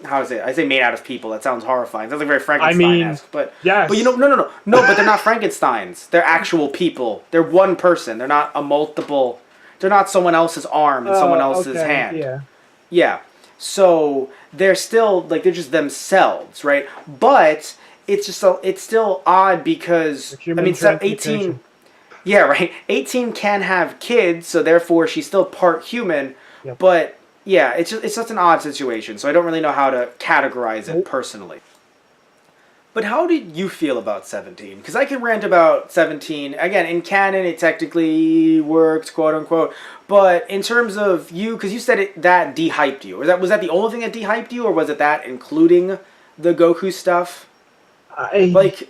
Speaker 1: How to say it? I say made out of people. That sounds horrifying. Sounds like very Frankenstein-esque. But
Speaker 2: yes.
Speaker 1: but no. But they're not Frankenstein's. They're actual people. They're one person. They're not a multiple. They're not someone else's arm and someone else's
Speaker 2: okay,
Speaker 1: hand.
Speaker 2: Yeah.
Speaker 1: Yeah. So they're still like they're just themselves, right? But it's still odd because
Speaker 2: Human
Speaker 1: 18.
Speaker 2: transmutation.
Speaker 1: Yeah, right. 18 can have kids, so therefore she's still part human.
Speaker 2: Yep.
Speaker 1: But yeah, it's just an odd situation. So I don't really know how to categorize it
Speaker 2: Nope.
Speaker 1: personally. But how did you feel about 17? Because I can rant about 17. Again, in canon, it technically works, quote unquote. But in terms of you, because you said that de-hyped you. Was that the only thing that de-hyped you, or was it that including the Goku stuff? Like,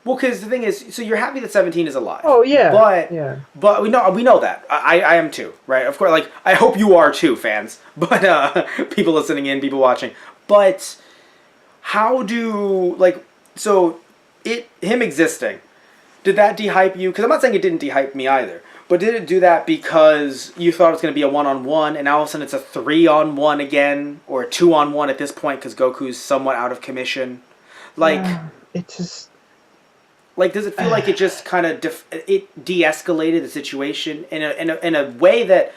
Speaker 1: well, because the thing is, so you're happy that 17 is alive.
Speaker 2: Oh yeah.
Speaker 1: But
Speaker 2: yeah.
Speaker 1: But we know that. I am too, right? Of course, like I hope you are too, fans. But people listening in, people watching. But how do him existing? Did that de-hype you? Because I'm not saying it didn't de-hype me either. But did it do that because you thought it was going to be a 1-on-1, and now all of a sudden it's a 3-on-1 again, or a 2-on-1 at this point because Goku's somewhat out of commission? Like,
Speaker 2: it just.
Speaker 1: like, does it feel like it just kind of it de-escalated the situation in a way that,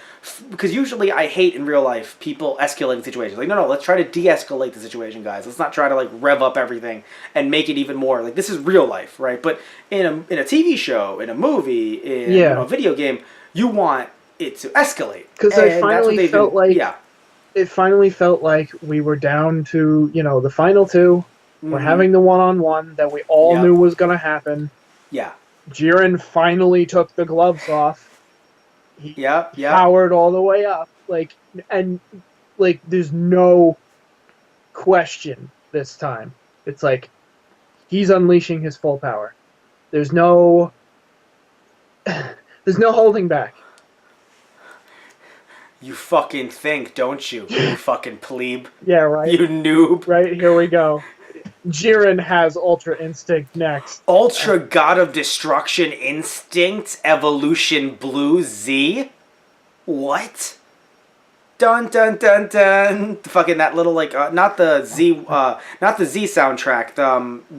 Speaker 1: because usually I hate in real life people escalating situations. Like, no, let's try to de-escalate the situation, guys. Let's not try to like rev up everything and make it even more like this is real life, right? But in a TV show, in a movie, in a video game, you want it to escalate.
Speaker 2: Because I finally felt like it finally felt like we were down to the final two. We're having the 1-on-1 that we all knew was going to happen.
Speaker 1: Yeah.
Speaker 2: Jiren finally took the gloves off. He powered all the way up. There's no question this time. It's like he's unleashing his full power. There's no holding back.
Speaker 1: You fucking think, don't you? You fucking plebe.
Speaker 2: Yeah, right.
Speaker 1: You noob.
Speaker 2: Right, here we go. Jiren has Ultra Instinct next.
Speaker 1: Ultra God of Destruction Instinct Evolution Blue Z? What? Dun dun dun dun. Fucking that little not the Z soundtrack,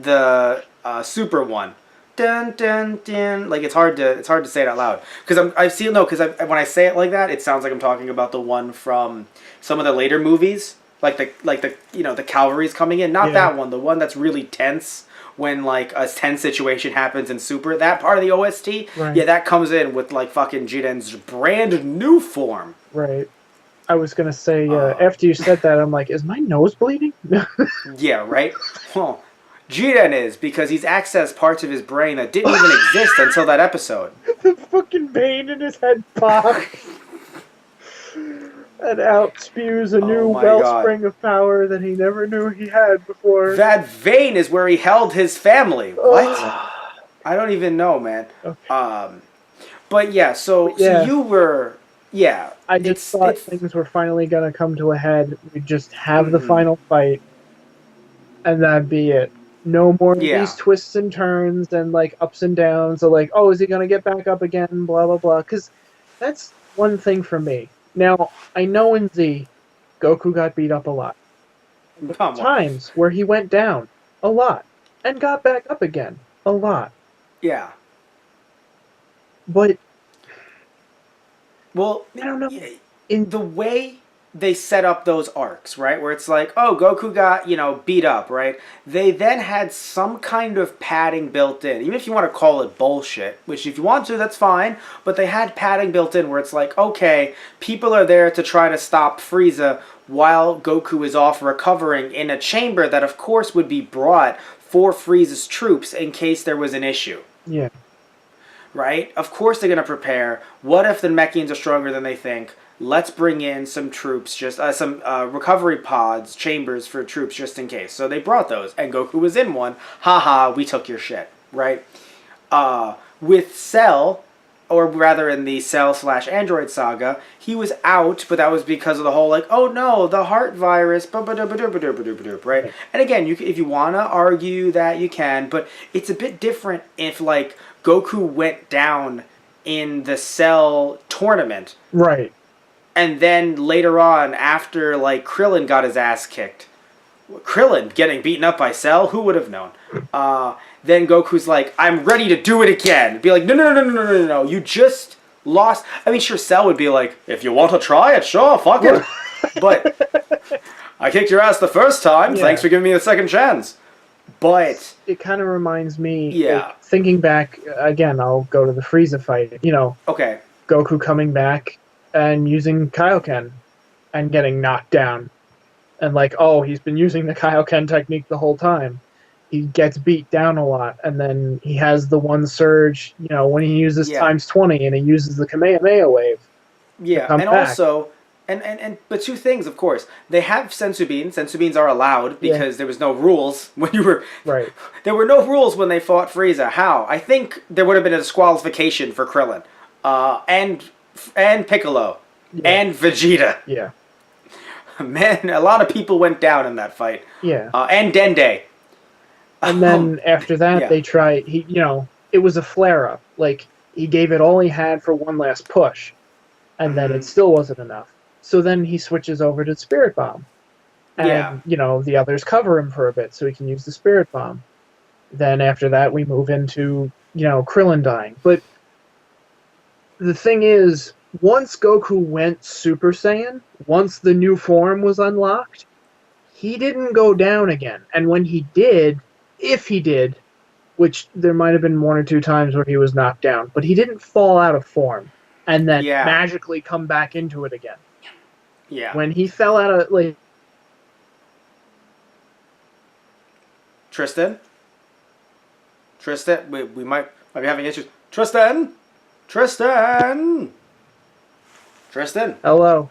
Speaker 1: the super one. Dun dun dun. Like it's hard to say it out loud because when I say it like that, it sounds like I'm talking about the one from some of the later movies. Like the cavalry's coming in, not that one. The one that's really tense when like a tense situation happens in Super. That part of the OST, yeah, that comes in with like fucking Jiren's brand new form.
Speaker 2: Right. I was gonna say after you said that, I'm like, is my nose bleeding?
Speaker 1: Yeah, right. Well, Jiren is because he's accessed parts of his brain that didn't even exist until that episode.
Speaker 2: The fucking vein in his head popped. And out spews a new wellspring of power that he never knew he had before.
Speaker 1: That vein is where he held his family. What? I don't even know, man.
Speaker 2: Okay.
Speaker 1: But yeah, so you were,
Speaker 2: I just thought things were finally gonna come to a head. We'd just have the final fight, and that'd be it. No more of these twists and turns and like ups and downs. Of like, oh, is he gonna get back up again? Blah blah blah. Because that's one thing for me. Now, I know in Z, Goku got beat up a lot. Times where he went down a lot and got back up again a lot.
Speaker 1: Yeah.
Speaker 2: But
Speaker 1: well,
Speaker 2: I don't know.
Speaker 1: In the way they set up those arcs, right? Where it's like, oh, Goku got, beat up, right? They then had some kind of padding built in. Even if you want to call it bullshit, which if you want to, that's fine. But they had padding built in where it's like, okay, people are there to try to stop Frieza while Goku is off recovering in a chamber that, of course, would be brought for Frieza's troops in case there was an issue.
Speaker 2: Yeah.
Speaker 1: Right? Of course they're going to prepare. What if the Mechians are stronger than they think? Let's bring in some troops, just some recovery pods, chambers for troops just in case. So they brought those, and Goku was in one. Haha, we took your shit, right? With Cell, or rather in the Cell/Android saga, he was out, but that was because of the whole like, oh no, the heart virus, right? And again, if you want to argue that, you can, but it's a bit different if like Goku went down in the Cell tournament,
Speaker 2: Right.
Speaker 1: and then later on, after like Krillin got his ass kicked, Krillin getting beaten up by Cell, who would have known? Then Goku's like, I'm ready to do it again. Be like, no, you just lost. I mean, sure, Cell would be like, if you want to try it, sure, fuck it. But I kicked your ass the first time.
Speaker 2: Yeah.
Speaker 1: Thanks for giving me the second chance. But
Speaker 2: It kind of reminds me,
Speaker 1: Yeah.
Speaker 2: like, thinking back, again, I'll go to the Frieza fight. You know,
Speaker 1: okay,
Speaker 2: Goku coming back and using Kaioken and getting knocked down. And like, oh, he's been using the Kaioken technique the whole time. He gets beat down a lot, and then he has the one surge, you know, when he uses
Speaker 1: Yeah.
Speaker 2: times 20 and he uses the Kamehameha wave.
Speaker 1: yeah,
Speaker 2: come
Speaker 1: and
Speaker 2: back.
Speaker 1: also. But two things, of course. They have sensu beans. Sensu beans are allowed because there was no rules when you were.
Speaker 2: Right.
Speaker 1: There were no rules when they fought Frieza. How? I think there would have been a disqualification for Krillin, and Piccolo,
Speaker 2: Yeah.
Speaker 1: and Vegeta.
Speaker 2: Yeah.
Speaker 1: Man, a lot of people went down in that fight.
Speaker 2: Yeah.
Speaker 1: And Dende.
Speaker 2: And then after that,
Speaker 1: yeah.
Speaker 2: they try. It was a flare up. Like, he gave it all he had for one last push, and then it still wasn't enough. So then he switches over to Spirit Bomb, and
Speaker 1: Yeah.
Speaker 2: the others cover him for a bit so he can use the Spirit Bomb. Then after that, we move into Krillin dying. But the thing is, once Goku went Super Saiyan, once the new form was unlocked, he didn't go down again. And when he did, if he did, which there might have been one or two times where he was knocked down, but he didn't fall out of form and then
Speaker 1: Yeah.
Speaker 2: magically come back into it again.
Speaker 1: Yeah.
Speaker 2: When he fell out of, like...
Speaker 1: Tristan, we might be having issues. Tristan.
Speaker 2: Hello.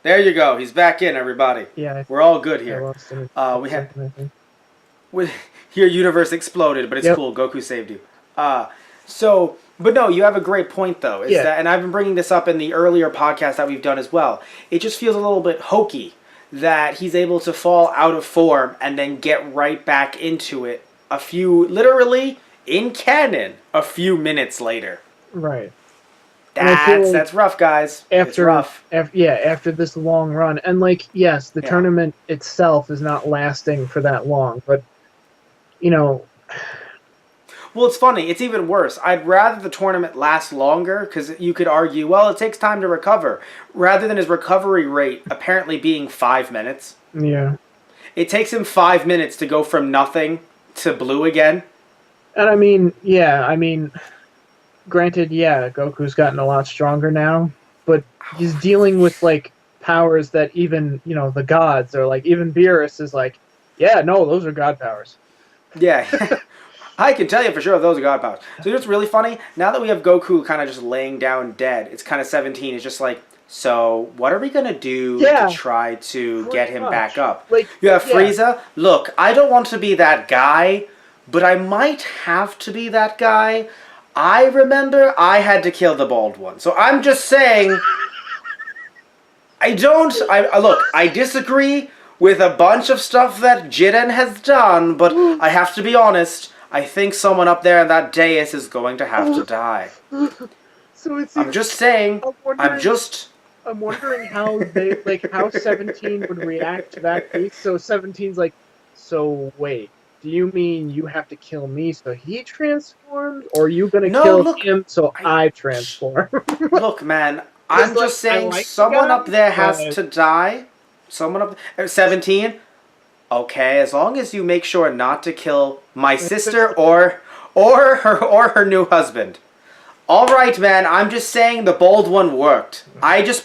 Speaker 1: There you go. He's back in, everybody.
Speaker 2: Yeah.
Speaker 1: We're all good
Speaker 2: I
Speaker 1: here.
Speaker 2: lost him.
Speaker 1: We have your universe exploded, but it's
Speaker 2: Yep.
Speaker 1: cool. Goku saved you. But no, you have a great point though. Is
Speaker 2: Yeah.
Speaker 1: that, and I've been bringing this up in the earlier podcast that we've done as well. It just feels a little bit hokey that he's able to fall out of form and then get right back into it literally in canon, a few minutes later.
Speaker 2: Right. And I feel like
Speaker 1: That's rough, guys. It's rough.
Speaker 2: After this long run. And, like, yes, the
Speaker 1: Yeah.
Speaker 2: tournament itself is not lasting for that long, but,
Speaker 1: Well, it's funny. It's even worse. I'd rather the tournament last longer because you could argue, well, it takes time to recover, rather than his recovery rate apparently being 5 minutes.
Speaker 2: yeah.
Speaker 1: It takes him 5 minutes to go from nothing to blue again.
Speaker 2: And granted, Goku's gotten a lot stronger now, but he's dealing with, like, powers that even, the gods are like, even Beerus is like, yeah, no, those are god powers.
Speaker 1: Yeah. I can tell you for sure those are god powers. So you know what's really funny? Now that we have Goku kind of just laying down dead, it's kind of 17. It's just like, so what are we going to do
Speaker 2: Yeah.
Speaker 1: to try to
Speaker 2: Pretty
Speaker 1: get him
Speaker 2: much.
Speaker 1: back up?
Speaker 2: Like,
Speaker 1: You have
Speaker 2: yeah.
Speaker 1: Frieza. Look, I don't want to be that guy, but I might have to be that guy. I remember I had to kill the bald one. So I'm just saying, look, I disagree with a bunch of stuff that Jiren has done, but I have to be honest, I think someone up there in that dais is going to have to die.
Speaker 2: So it's
Speaker 1: I'm just saying,
Speaker 2: I'm wondering how how 17 would react to that case. So 17's like, so wait, do you mean you have to kill me so he transforms, or are you gonna kill him so I transform?
Speaker 1: Look, man, I'm just saying someone up there has to die. Someone up 17. Okay, as long as you make sure not to kill my sister or her new husband. All right, man. I'm just saying the bold one worked. I'm just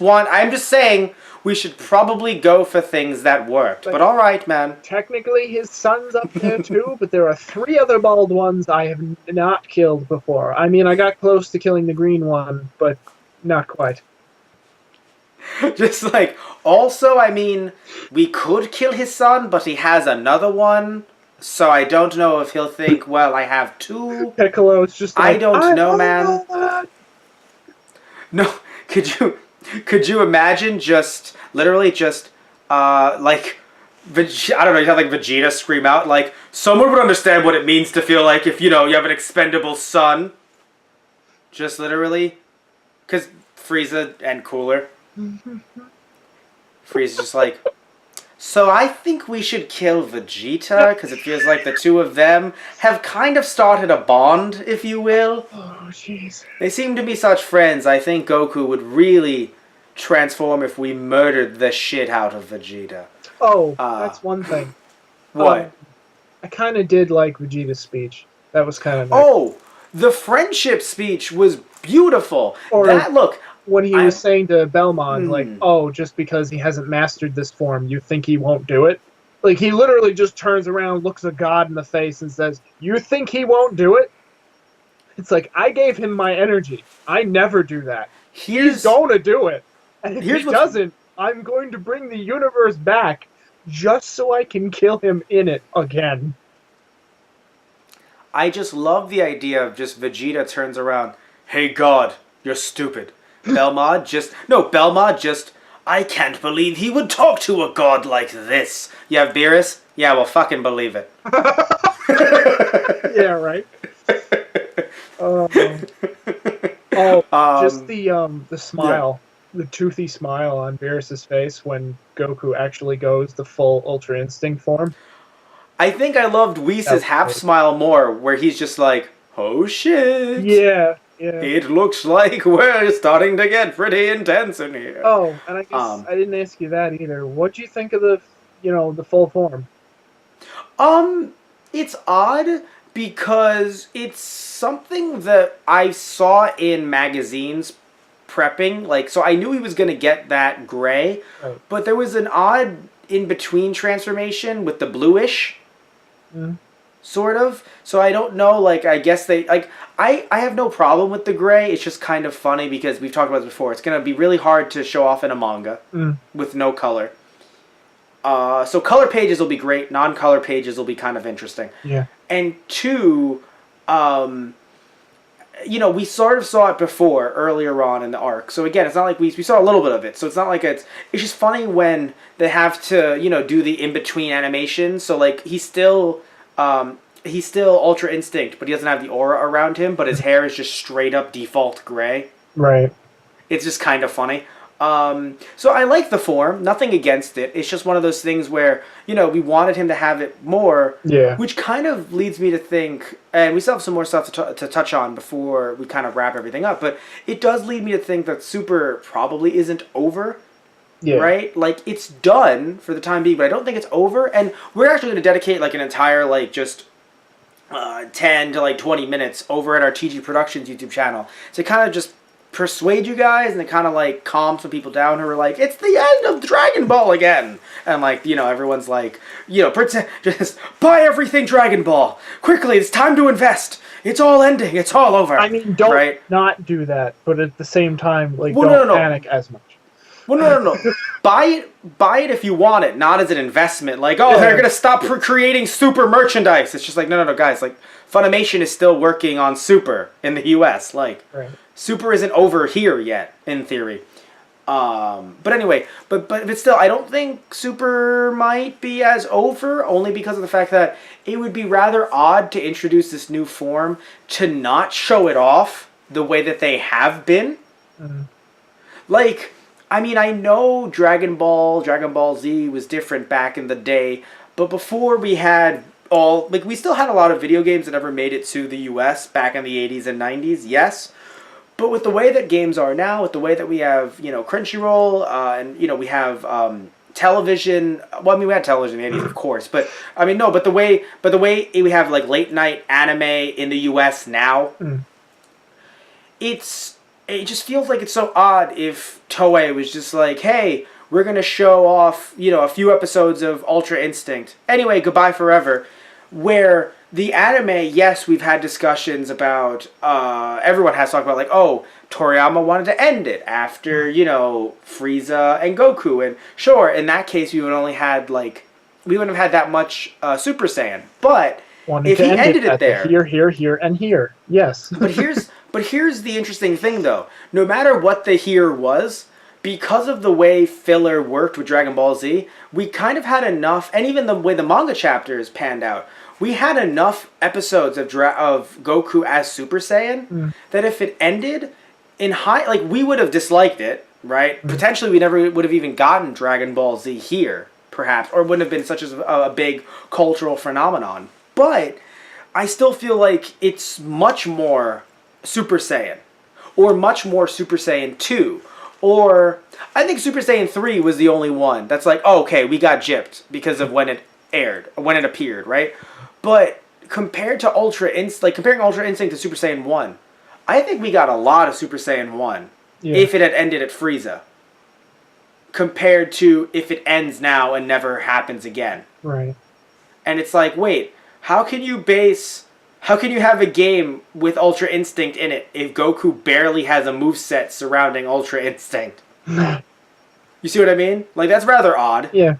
Speaker 1: saying we should probably go for things that worked. But all right, man.
Speaker 2: Technically, his son's up there too, but there are 3 other bald ones I have not killed before. I mean, I got close to killing the green one, but not quite.
Speaker 1: Just like, also, I mean, we could kill his son, but he has another one. So I don't know if he'll think, well, I have 2.
Speaker 2: Piccolo's just like,
Speaker 1: I don't know, man.
Speaker 2: Know that.
Speaker 1: No, could you imagine just literally just like I don't know, you have like Vegeta scream out like someone would understand what it means to feel like if you know you have an expendable son. Just literally, because Frieza and Cooler. Frieza's just like, so I think we should kill Vegeta because it feels like the two of them have kind of started a bond, if you will.
Speaker 2: Oh, jeez.
Speaker 1: They seem to be such friends. I think Goku would really transform if we murdered the shit out of Vegeta.
Speaker 2: Oh, that's one thing.
Speaker 1: What?
Speaker 2: I kind of did like Vegeta's speech. That was kind of nice.
Speaker 1: Oh, the friendship speech was beautiful.
Speaker 2: Or
Speaker 1: that look.
Speaker 2: When he was saying to Belmont, like, oh, just because he hasn't mastered this form, you think he won't do it? Like, he literally just turns around, looks a god in the face, and says, you think he won't do it? It's like, I gave him my energy. I never do that. He's going to do it. And if he doesn't, I'm going to bring the universe back just so I can kill him in it again.
Speaker 1: I just love the idea of just Vegeta turns around, hey God, you're stupid. Belmont just, I can't believe he would talk to a god like this. You have Beerus? Yeah, well, fucking believe it.
Speaker 2: Yeah, right. Just the smile, the toothy smile on Beerus's face when Goku actually goes the full Ultra Instinct form.
Speaker 1: I think I loved Whis' half smile more, where he's just like, oh shit.
Speaker 2: Yeah.
Speaker 1: It looks like we're starting to get pretty intense in here.
Speaker 2: Oh, and I guess I didn't ask you that either. What'd you think of the full form?
Speaker 1: It's odd because it's something that I saw in magazines prepping. Like, so I knew he was going to get that gray, right. But there was an odd in-between transformation with the bluish. Mm. Sort of. So I don't know, like, I guess they, like, I have no problem with the gray. It's just kind of funny because we've talked about this before. It's going to be really hard to show off in a manga with no color. So color pages will be great. Non-color pages will be kind of interesting.
Speaker 2: Yeah.
Speaker 1: And two, you know, we sort of saw it before, earlier on in the arc. So again, it's not like we saw a little bit of it. So it's not like it's just funny when they have to, you know, do the in-between animation. So, like, he's still Ultra Instinct, but he doesn't have the aura around him, but his hair is just straight up default gray.
Speaker 2: Right.
Speaker 1: It's just kind of funny. So I like the form, nothing against it. It's just one of those things where, you know, we wanted him to have it more, which kind of leads me to think, and we still have some more stuff to touch on before we kind of wrap everything up, but it does lead me to think that Super probably isn't over. Yeah. Right? Like, it's done for the time being, but I don't think it's over. And we're actually going to dedicate, like, an entire, like, just 10 to, like, 20 minutes over at our TG Productions YouTube channel to kind of just persuade you guys and to kind of, like, calm some people down who are like, it's the end of Dragon Ball again. And, like, you know, everyone's like, you know, just buy everything Dragon Ball. Quickly, it's time to invest. It's all ending. It's all over.
Speaker 2: I mean, don't not do that, but at the same time, like,
Speaker 1: well,
Speaker 2: don't panic as much.
Speaker 1: Well, no. Buy it if you want it, not as an investment. Like, oh, they're gonna stop creating Super merchandise. It's just like, no, guys. Like, Funimation is still working on Super in the U.S. Like, Super isn't over here yet, in theory. But anyway, but still, I don't think Super might be as over, only because of the fact that it would be rather odd to introduce this new form to not show it off the way that they have been. Mm-hmm. Like, I mean, I know Dragon Ball Z was different back in the day, but before we had we still had a lot of video games that never made it to the US back in the 80s and 90s, yes. But with the way that games are now, with the way that we have, you know, Crunchyroll, and, you know, we have television. Well, I mean, we had television in the 80s, of course, but I mean, no, but the way we have, like, late night anime in the US now, it just feels like it's so odd if Toei was just like, hey, we're going to show off, you know, a few episodes of Ultra Instinct. Anyway, goodbye forever. Where the anime, yes, we've had discussions about, everyone has talked about, like, oh, Toriyama wanted to end it after, you know, Frieza and Goku. And sure, in that case, we wouldn't have had that much Super Saiyan. But
Speaker 2: Wanted
Speaker 1: If
Speaker 2: to
Speaker 1: he
Speaker 2: end
Speaker 1: ended
Speaker 2: it
Speaker 1: it
Speaker 2: at
Speaker 1: there,
Speaker 2: the here, and here. Yes.
Speaker 1: but here's the interesting thing though. No matter what the here was, because of the way filler worked with Dragon Ball Z, we kind of had enough, and even the way the manga chapters panned out, we had enough episodes of Goku as Super Saiyan that if it ended in high, like we would have disliked it, right? Potentially, we never would have even gotten Dragon Ball Z here, perhaps, or it wouldn't have been such a big cultural phenomenon. But I still feel like it's much more Super Saiyan, or much more Super Saiyan 2, or I think Super Saiyan 3 was the only one that's like, oh, okay, we got gypped because of when it aired, when it appeared, right? But compared to comparing Ultra Instinct to Super Saiyan 1, I think we got a lot of Super Saiyan 1
Speaker 2: Yeah.
Speaker 1: if it had ended at Frieza, compared to if it ends now and never happens again.
Speaker 2: Right.
Speaker 1: And it's like, wait, how can you have a game with Ultra Instinct in it if Goku barely has a moveset surrounding Ultra Instinct? You see what I mean? Like, that's rather odd.
Speaker 2: Yeah.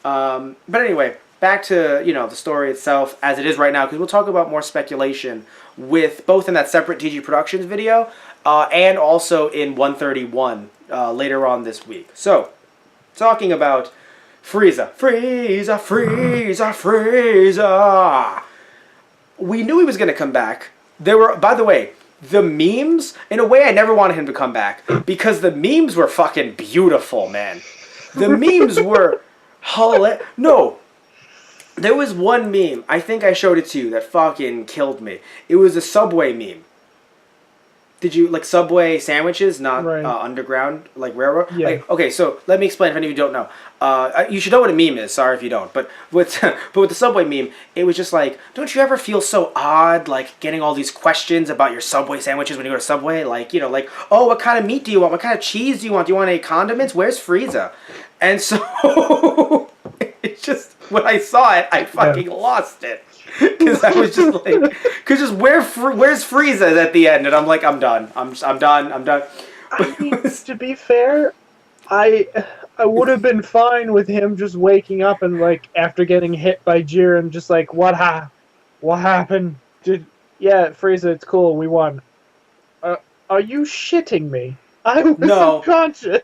Speaker 1: But anyway, back to, the story itself as it is right now, because we'll talk about more speculation with both in that separate TG Productions video and also in 131 later on this week. So, talking about Frieza. Frieza, Frieza, Frieza! We knew he was going to come back. There were, by the way, the memes, in a way I never wanted him to come back, because the memes were fucking beautiful, man. The memes were hilarious. No, there was one meme, I think I showed it to you, that fucking killed me. It was a Subway meme. Did you, like, Subway sandwiches, not
Speaker 2: Right.
Speaker 1: underground, like railroad?
Speaker 2: Yeah.
Speaker 1: Like, okay, so let me explain if any of you don't know. You should know what a meme is, sorry if you don't. But with the Subway meme, it was just like, don't you ever feel so odd, like, getting all these questions about your Subway sandwiches when you go to Subway? Like, like, oh, what kind of meat do you want? What kind of cheese do you want? Do you want any condiments? Where's Frieza? And so, it's just, when I saw it, I fucking lost it. Because I was just like, where's Frieza at the end? And I'm like, I'm done. I'm done.
Speaker 2: I mean, to be fair, I would have been fine with him just waking up and, like, after getting hit by Jiren, just like, what happened? Yeah, Frieza, it's cool, we won. Are you shitting me? I was unconscious.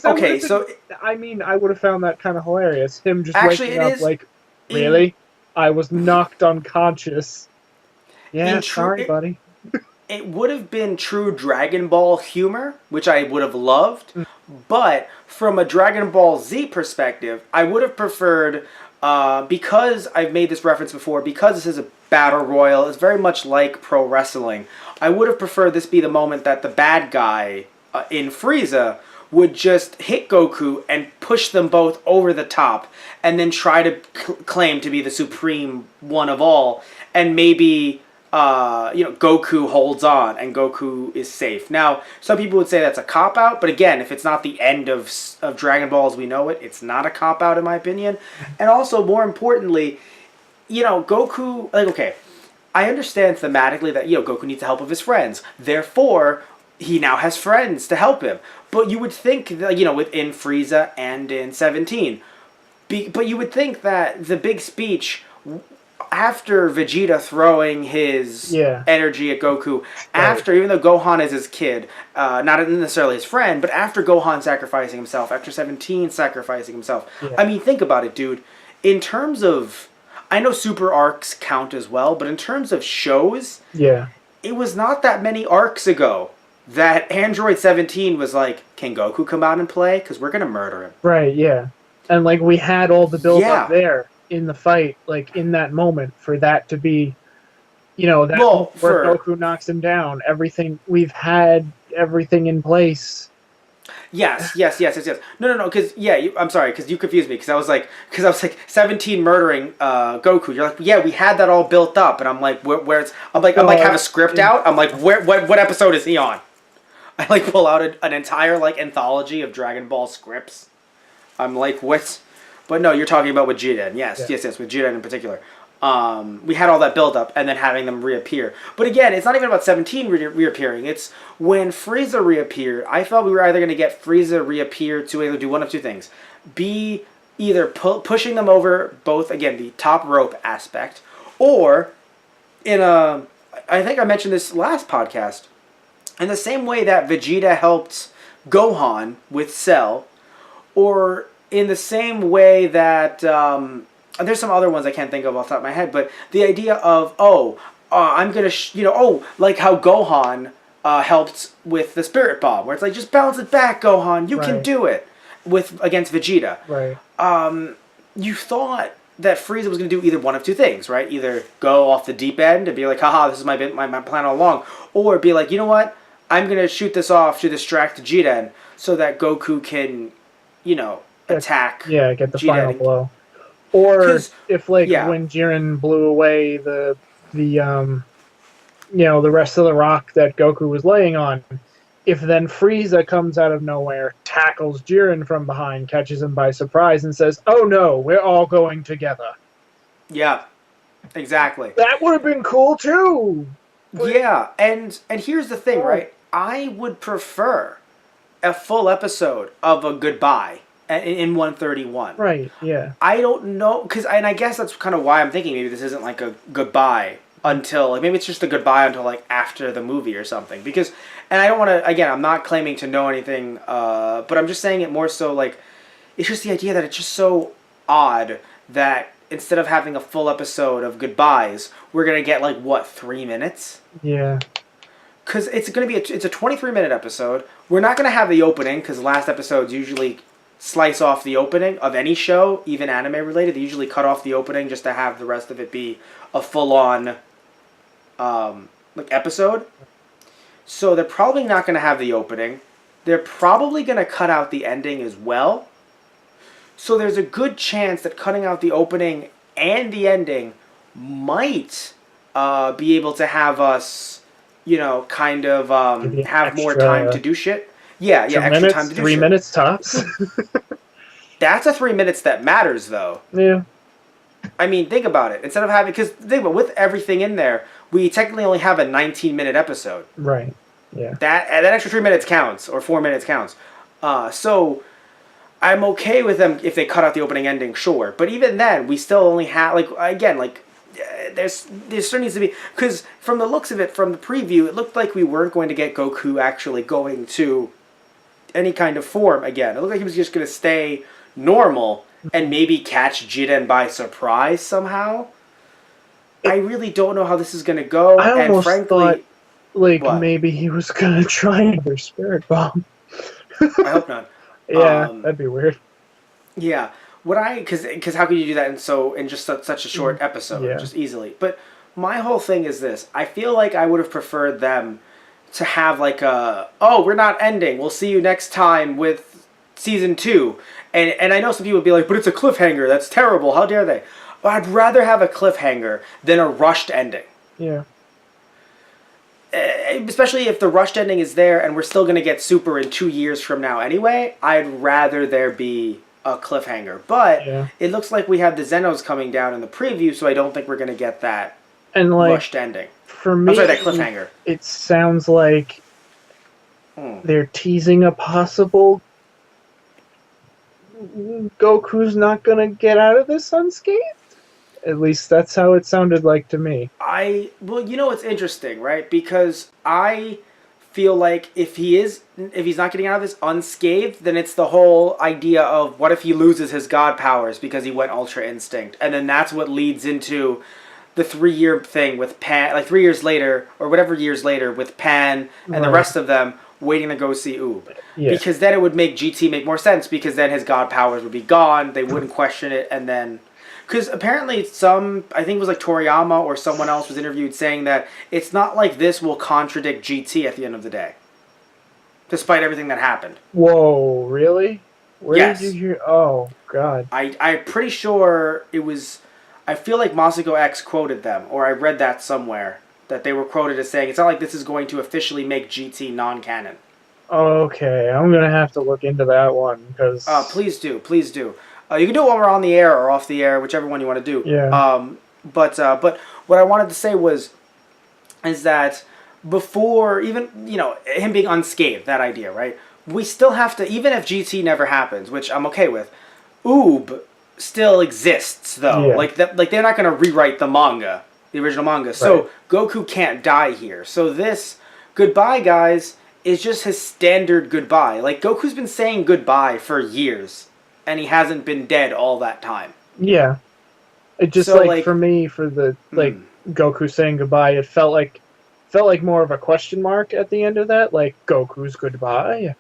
Speaker 1: Okay, so
Speaker 2: I mean, I would have found that kind of hilarious. Him just
Speaker 1: actually,
Speaker 2: waking up like, really? I was knocked unconscious. Yeah, sorry, buddy.
Speaker 1: It would have been true Dragon Ball humor, which I would have loved, but from a Dragon Ball Z perspective, I would have preferred, because I've made this reference before, because this is a battle royal, it's very much like pro wrestling, I would have preferred this be the moment that the bad guy in Frieza would just hit Goku and push them both over the top, and then try to claim to be the supreme one of all, and maybe Goku holds on and Goku is safe. Now, some people would say that's a cop-out, but again, if it's not the end of Dragon Ball as we know it, it's not a cop-out in my opinion. And also, more importantly, Goku, like, okay, I understand thematically that, Goku needs the help of his friends. Therefore, he now has friends to help him. But you would think that, within Frieza and in 17. But you would think that the big speech, after Vegeta throwing his energy at Goku, after, even though Gohan is his kid, not necessarily his friend, but after Gohan sacrificing himself, after 17 sacrificing himself. Yeah. I mean, think about it, dude. In terms of, I know super arcs count as well, but in terms of shows, it was not that many arcs ago that Android 17 was like, can Goku come out and play? Because we're going to murder him.
Speaker 2: Right, yeah. And, like, we had all the build up there in the fight, like, in that moment, for that to be, where Goku knocks him down. We've had everything in place.
Speaker 1: Yes. No, because, I'm sorry, because you confused me, because I was like, 17 murdering Goku. You're like, yeah, we had that all built up, and I'm like, where's, I'm like, have a script out? I'm like, what episode is he on? I, like, pull out an entire, like, anthology of Dragon Ball scripts. I'm like, what? But no, you're talking about with Jiren. Yes, with Jiren in particular. We had all that build-up and then having them reappear. But again, it's not even about 17 reappearing. It's when Frieza reappeared, I felt we were either going to get Frieza reappear to either do one of two things. Be either pushing them over both, again, the top rope aspect, or in a, I think I mentioned this last podcast, in the same way that Vegeta helped Gohan with Cell, or in the same way that there's some other ones I can't think of off the top of my head, but the idea of I'm gonna like how Gohan helped with the Spirit Bomb, where it's like, just bounce it back, Gohan, you can do it, against Vegeta.
Speaker 2: Right.
Speaker 1: You thought that Frieza was going to do either one of two things, right? Either go off the deep end and be like, haha, this is my plan all along, or be like, you know what, I'm going to shoot this off to distract Jiren so that Goku can, attack.
Speaker 2: Yeah, get the
Speaker 1: Jiren.
Speaker 2: final blow. Or if when
Speaker 1: yeah.
Speaker 2: Jiren blew away the rest of the rock that Goku was laying on, if then Frieza comes out of nowhere, tackles Jiren from behind, catches him by surprise, and says, "Oh no, we're all going together."
Speaker 1: Yeah, exactly.
Speaker 2: That would have been cool too.
Speaker 1: Yeah, and here's the thing, right? I would prefer a full episode of a goodbye in 131.
Speaker 2: Right, yeah.
Speaker 1: I don't know, and I guess that's kind of why I'm thinking maybe this isn't like a goodbye until, like, maybe it's just a goodbye until, like, after the movie or something. Because, and I don't want to, again, I'm not claiming to know anything, but I'm just saying it more so, like, it's just the idea that it's just so odd that instead of having a full episode of goodbyes, we're going to get, like, what, 3 minutes?
Speaker 2: Yeah.
Speaker 1: Because it's going to be, it's a 23-minute episode. We're not going to have the opening, because last episodes usually slice off the opening of any show, even anime related. They usually cut off the opening just to have the rest of it be a full-on episode. So they're probably not going to have the opening. They're probably going to cut out the ending as well. So there's a good chance that cutting out the opening and the ending might be able to have us, kind of have more time to do shit. Yeah, extra
Speaker 2: minutes,
Speaker 1: time to do
Speaker 2: 3
Speaker 1: shit.
Speaker 2: minutes tops.
Speaker 1: That's a 3 minutes that matters, though.
Speaker 2: Yeah.
Speaker 1: I mean, think about it. Instead of having, because think about, with everything in there, we technically only have a 19-minute episode.
Speaker 2: Right. Yeah.
Speaker 1: That extra 3 minutes counts, or 4 minutes counts. So I'm okay with them if they cut out the opening ending, sure. But even then, we still only have, there still needs to be, because from the looks of it, from the preview, it looked like we weren't going to get Goku actually going to any kind of form again. It looked like he was just going to stay normal and maybe catch Jiren by surprise somehow. I really don't know how this is going to go.
Speaker 2: I almost thought,
Speaker 1: what?
Speaker 2: maybe he was going to try another Spirit Bomb.
Speaker 1: I hope not.
Speaker 2: Yeah, that'd be weird.
Speaker 1: Yeah. Because how could you do that in just such a short episode, just easily? But my whole thing is this. I feel like I would have preferred them to have like we're not ending. We'll see you next time with season 2. And I know some people would be like, but it's a cliffhanger. That's terrible. How dare they? But I'd rather have a cliffhanger than a rushed ending.
Speaker 2: Yeah.
Speaker 1: Especially if the rushed ending is there and we're still going to get Super in 2 years from now anyway, I'd rather there be a cliffhanger. But it looks like we have the Zenos coming down in the preview, so I don't think we're going to get that rushed ending.
Speaker 2: For me,
Speaker 1: I'm sorry, that cliffhanger.
Speaker 2: It sounds like they're teasing a possible Goku's not going to get out of this unscathed. At least that's how it sounded like to me.
Speaker 1: It's interesting, right? Because I feel like if he's not getting out of this unscathed, then it's the whole idea of what if he loses his god powers because he went Ultra Instinct, and then that's what leads into the 3-year thing with Pan, like 3 years later or whatever years later with Pan and the rest of them waiting to go see Oob. Yeah. Because then it would make GT make more sense, because then his god powers would be gone, they wouldn't question it, and then... Because apparently I think it was like Toriyama or someone else was interviewed saying that it's not like this will contradict GT at the end of the day. Despite everything that happened.
Speaker 2: Whoa, really? Where did you hear? Oh, God.
Speaker 1: I'm pretty sure it was... I feel like Masako X quoted them, or I read that somewhere, that they were quoted as saying, it's not like this is going to officially make GT non-canon.
Speaker 2: Okay, I'm going to have to look into that one, because...
Speaker 1: Please do. You can do it while we're on the air or off the air, whichever one you want to do.
Speaker 2: Yeah.
Speaker 1: But what I wanted to say is that before even, him being unscathed, that idea, right? We still have to, even if GT never happens, which I'm okay with, Oob still exists though.
Speaker 2: Yeah.
Speaker 1: Like that, like they're not gonna rewrite the manga, the original manga. So
Speaker 2: Right.
Speaker 1: Goku can't die here. So this goodbye, guys, is just his standard goodbye. Like Goku's been saying goodbye for years, and he hasn't been dead all that time.
Speaker 2: Yeah. It just
Speaker 1: So,
Speaker 2: like,
Speaker 1: like-
Speaker 2: for me, for the like
Speaker 1: Hmm.
Speaker 2: Goku saying goodbye, it felt like more of a question mark at the end of that, like Goku's goodbye.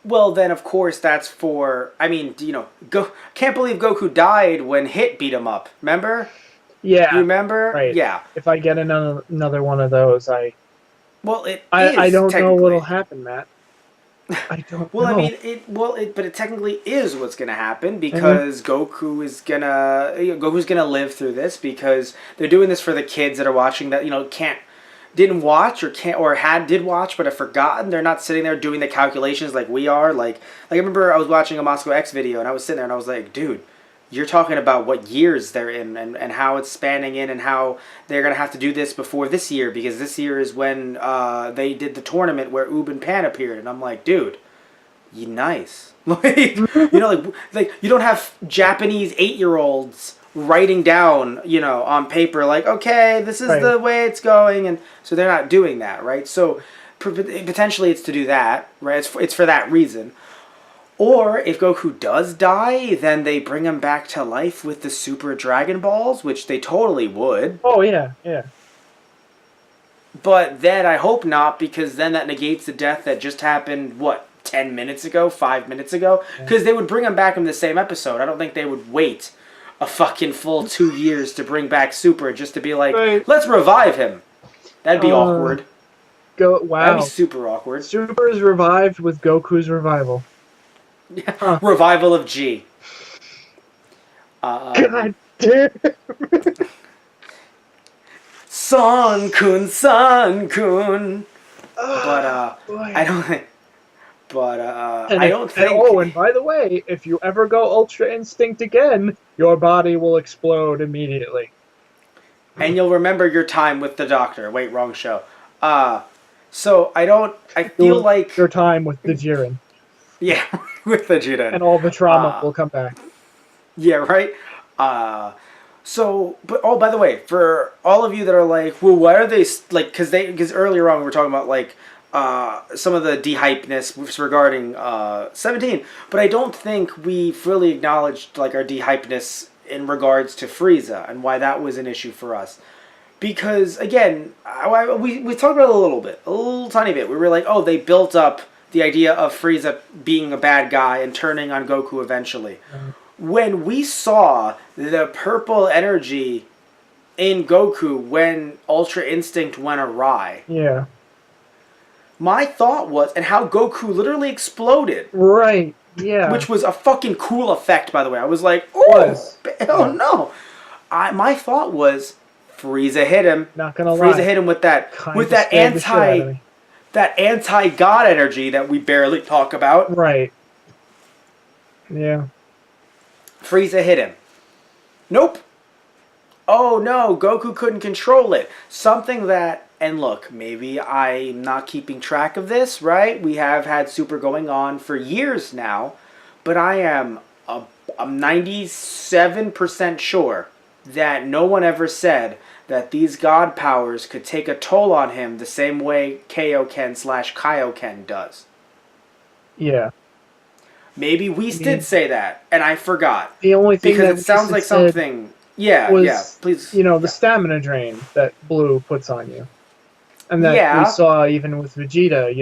Speaker 1: Well, then of course that's for. I mean, can't believe Goku died when Hit beat him up. Remember?
Speaker 2: Yeah.
Speaker 1: You remember?
Speaker 2: Right.
Speaker 1: Yeah.
Speaker 2: If I get another one of those,
Speaker 1: Well, it
Speaker 2: I
Speaker 1: is
Speaker 2: don't know
Speaker 1: technically-
Speaker 2: what'll happen, Matt. I don't
Speaker 1: Well,
Speaker 2: know.
Speaker 1: I mean, but it technically is what's gonna happen because Goku's gonna live through this because they're doing this for the kids that are watching that didn't watch or can't or did watch but have forgotten. They're not sitting there doing the calculations like we are. Like I remember I was watching a Moscow X video and I was sitting there and I was like, dude, you're talking about what years they're in and how it's spanning in and how they're going to have to do this before this year because this year is when they did the tournament where Oob and Pan appeared. And I'm like, dude, you nice. Like, like you don't have Japanese 8-year-olds writing down, on paper like, okay, this is
Speaker 2: Right.
Speaker 1: the way it's going. And so they're not doing that, right? So potentially it's to do that, right? It's for that reason. Or if Goku does die, then they bring him back to life with the Super Dragon Balls, which they totally would.
Speaker 2: Oh yeah, yeah.
Speaker 1: But then I hope not, because then that negates the death that just happened, 10 minutes ago, 5 minutes ago? Because they would bring him back in the same episode. I don't think they would wait a fucking full 2 years to bring back Super just to be like,
Speaker 2: Right.
Speaker 1: let's revive him. That'd be awkward. That'd
Speaker 2: Wow.
Speaker 1: be super awkward.
Speaker 2: Super is revived with Goku's revival. Huh.
Speaker 1: Revival of G.
Speaker 2: God damn.
Speaker 1: Son Kun. But
Speaker 2: Boy.
Speaker 1: I don't think. But
Speaker 2: And
Speaker 1: I don't think.
Speaker 2: and by the way, if you ever go Ultra Instinct again, your body will explode immediately.
Speaker 1: And you'll remember your time with the doctor. Wait, wrong show. So I don't. I feel like
Speaker 2: your time with the Jiren
Speaker 1: yeah, with the Jiren.
Speaker 2: and all the trauma will come back.
Speaker 1: Yeah, right. So, but by the way, for all of you that are like, well, why are they like? Because earlier on we were talking about like some of the dehypeness regarding 17, but I don't think we've really acknowledged like our dehypeness in regards to Frieza and why that was an issue for us. Because again, we talked about it a little tiny bit. We were like, oh, they built up the idea of Frieza being a bad guy and turning on Goku eventually. When we saw the purple energy in Goku when Ultra Instinct went awry,
Speaker 2: Yeah.
Speaker 1: my thought was, and how Goku literally exploded,
Speaker 2: Right. Yeah.
Speaker 1: which was a fucking cool effect, by the way. I was like,
Speaker 2: Was.
Speaker 1: oh no. My thought was, Frieza hit him.
Speaker 2: Not gonna
Speaker 1: Frieza
Speaker 2: lie.
Speaker 1: hit him with that
Speaker 2: Kinda scared the shit out of me.
Speaker 1: anti-god energy that we barely talk about.
Speaker 2: Right. Yeah.
Speaker 1: Frieza hit him. Nope. Oh no, Goku couldn't control it. Something that, and look, maybe I'm not keeping track of this, right? We have had Super going on for years now, but I'm 97% sure that no one ever said that these god powers could take a toll on him the same way Kaioken/Kaioken does.
Speaker 2: Yeah.
Speaker 1: Maybe Whis did say that, and I forgot.
Speaker 2: The only thing
Speaker 1: Because
Speaker 2: that
Speaker 1: it sounds
Speaker 2: Whis
Speaker 1: like
Speaker 2: said
Speaker 1: something. Yeah,
Speaker 2: was,
Speaker 1: yeah. Please.
Speaker 2: the stamina drain that Blue puts on you. And that
Speaker 1: Yeah.
Speaker 2: we saw even with Vegeta,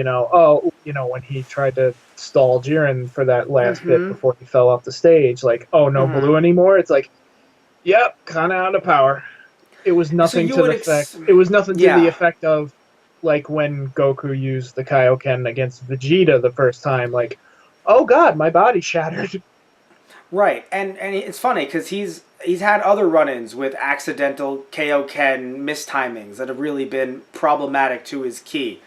Speaker 2: when he tried to stall Jiren for that last bit
Speaker 1: Mhm.
Speaker 2: before he fell off the stage, like, oh, no
Speaker 1: Mhm.
Speaker 2: Blue anymore? It's like, yep, kind of out of power. It was nothing
Speaker 1: you
Speaker 2: to
Speaker 1: would
Speaker 2: the effect. It was nothing to
Speaker 1: Yeah.
Speaker 2: the effect of, like, when Goku used the Kaioken against Vegeta the first time, like, oh god, my body shattered.
Speaker 1: Right, and it's funny because he's had other run-ins with accidental Kaioken mistimings that have really been problematic to his ki.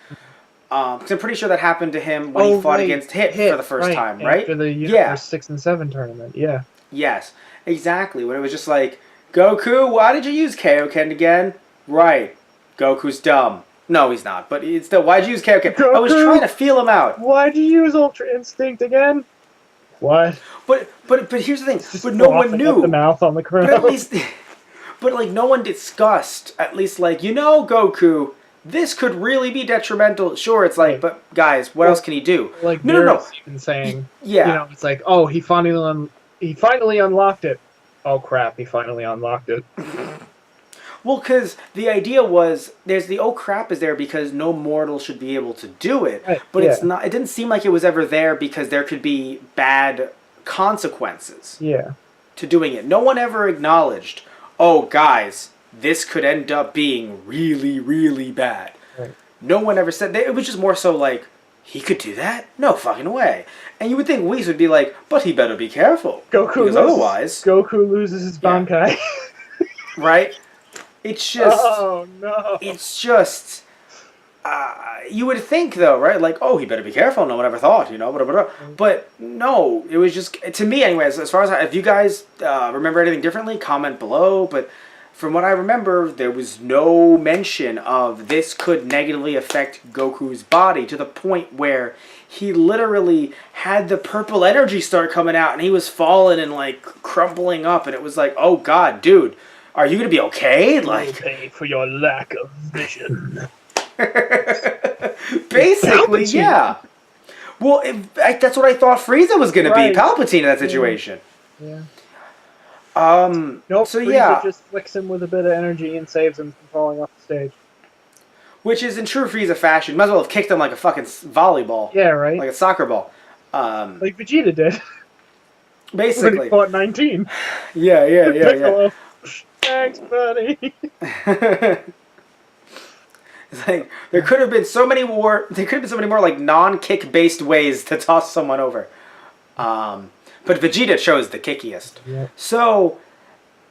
Speaker 1: 'Cause I'm pretty sure that happened to him when he fought against Hit for the first time, right?
Speaker 2: After the Universe
Speaker 1: Yeah.
Speaker 2: 6 and 7 tournament, yeah.
Speaker 1: Yes, exactly. When it was just like, Goku, why did you use Kaioken again? Right, Goku's dumb. No, he's not, but it's still, why'd you use Kaioken? I was
Speaker 2: Goku!
Speaker 1: trying to feel him out.
Speaker 2: Why'd you use Ultra Instinct again? What?
Speaker 1: But here's the thing.
Speaker 2: Just
Speaker 1: But no one
Speaker 2: frothing at the
Speaker 1: knew.
Speaker 2: mouth on the
Speaker 1: But at
Speaker 2: ground.
Speaker 1: least, but like no one discussed. At least like Goku. This could really be detrimental. Sure, it's like,
Speaker 2: Right.
Speaker 1: but guys, what else can he do?
Speaker 2: Like
Speaker 1: No, no, no.
Speaker 2: Beerus even saying,
Speaker 1: Yeah.
Speaker 2: it's like, oh, he finally unlocked it. Oh crap, he finally unlocked it.
Speaker 1: Well, because the idea was there's the oh crap is there because no mortal should be able to do it,
Speaker 2: Right,
Speaker 1: but it's
Speaker 2: yeah.
Speaker 1: not. It didn't seem like it was ever there because there could be bad consequences
Speaker 2: Yeah.
Speaker 1: to doing it. No one ever acknowledged, oh guys, this could end up being really, really bad.
Speaker 2: Right.
Speaker 1: No one ever said. It was just more so like he could do that. No fucking way. And you would think Whis would be like, but he better be careful because otherwise,
Speaker 2: Goku loses his
Speaker 1: Yeah.
Speaker 2: Bankai.
Speaker 1: right? It's just.
Speaker 2: Oh no.
Speaker 1: It's just you would think though, right? Like, oh, he better be careful. No one ever thought, blah, blah, blah. But no, it was just to me, anyways. As far as if you guys remember anything differently, comment below. But from what I remember, there was no mention of this could negatively affect Goku's body to the point where he literally had the purple energy start coming out and he was falling and like crumpling up, and it was like, oh god, dude. Are you gonna be okay?
Speaker 2: You'll
Speaker 1: Like,
Speaker 2: pay for your lack of vision.
Speaker 1: basically,
Speaker 2: Palpatine.
Speaker 1: yeah. Well, that's what I thought Frieza was gonna
Speaker 2: Right.
Speaker 1: be, Palpatine in that situation.
Speaker 2: Yeah.
Speaker 1: So
Speaker 2: Nope. Frieza
Speaker 1: yeah,
Speaker 2: just flicks him with a bit of energy and saves him from falling off the stage.
Speaker 1: which is in true Frieza fashion. Might as well have kicked him like a fucking volleyball,
Speaker 2: Yeah, right.
Speaker 1: like a soccer ball.
Speaker 2: Like Vegeta did when he
Speaker 1: Basically,
Speaker 2: fought 19.
Speaker 1: yeah.
Speaker 2: Piccolo. Thanks, buddy.
Speaker 1: It's like there could have been so many more. There could have been so many more like non-kick based ways to toss someone over. But Vegeta chose the kickiest.
Speaker 2: Yeah.
Speaker 1: So,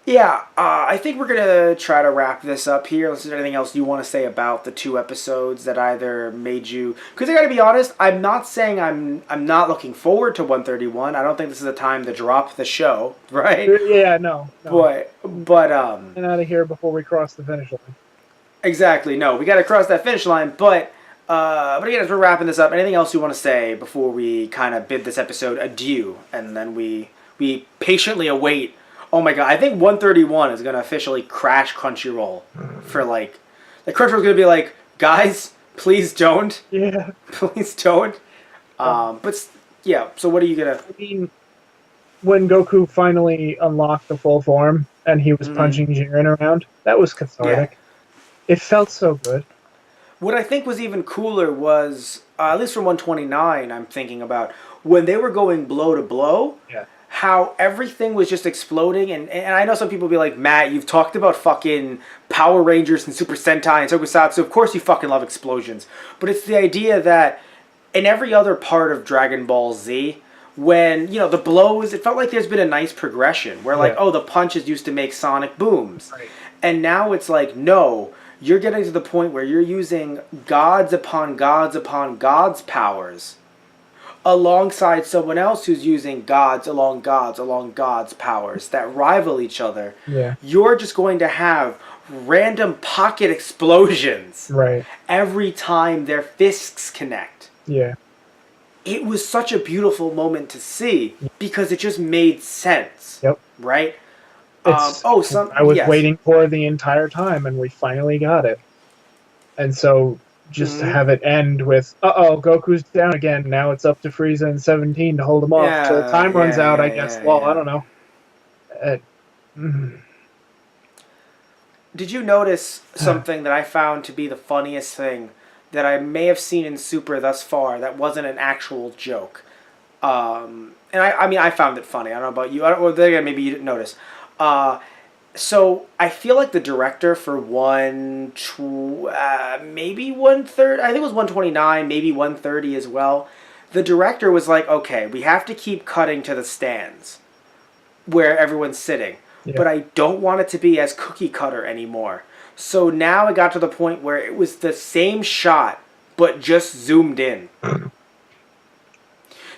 Speaker 1: yeah, I think we're gonna try to wrap this up here. Unless there's anything else you want to say about the two episodes that either made you. Because I gotta be honest, I'm not saying I'm not looking forward to 131. I don't think this is a time to drop the show, right?
Speaker 2: Yeah, no.
Speaker 1: But
Speaker 2: Get out of here before we cross the finish line.
Speaker 1: exactly, no, we gotta cross that finish line. But again, as we're wrapping this up, anything else you want to say before we kind of bid this episode adieu, and then we patiently await. Oh my god, I think 131 is gonna officially crash Crunchyroll for like Crunchyroll's gonna be like, guys, please don't,
Speaker 2: Yeah.
Speaker 1: please don't. Yeah, so what are you gonna?
Speaker 2: I mean, when Goku finally unlocked the full form and he was punching Jiren around, that was cathartic. It felt so good.
Speaker 1: What I think was even cooler was, at least from 129, I'm thinking about when they were going blow to blow.
Speaker 2: Yeah.
Speaker 1: How everything was just exploding, and I know some people be like, Matt, you've talked about fucking Power Rangers and Super Sentai and Tokusatsu, of course you fucking love explosions, but it's the idea that in every other part of Dragon Ball Z, when, the blows, it felt like there's been a nice progression, where like, oh, the punches used to make sonic booms,
Speaker 2: Right.
Speaker 1: and now it's like, no, you're getting to the point where you're using gods upon gods upon gods powers, alongside someone else who's using gods along gods powers that rival each other.
Speaker 2: Yeah.
Speaker 1: You're just going to have random pocket explosions
Speaker 2: Right.
Speaker 1: every time their fists connect.
Speaker 2: Yeah.
Speaker 1: It was such a beautiful moment to see because it just made sense.
Speaker 2: Yep.
Speaker 1: Right?
Speaker 2: I was waiting for the entire time, and we finally got it. And so, just to have it end with, Goku's down again. Now it's up to Frieza and 17 to hold him off until time runs out. I guess. I don't know.
Speaker 1: Did you notice something that I found to be the funniest thing that I may have seen in Super thus far that wasn't an actual joke? And I found it funny. I don't know about you. Maybe you didn't notice. So I feel like the director for maybe 130, I think it was 129, maybe 130 as well. The director was like, okay, we have to keep cutting to the stands where everyone's sitting.
Speaker 2: Yeah.
Speaker 1: But I don't want it to be as cookie cutter anymore. So now it got to the point where it was the same shot, but just zoomed in.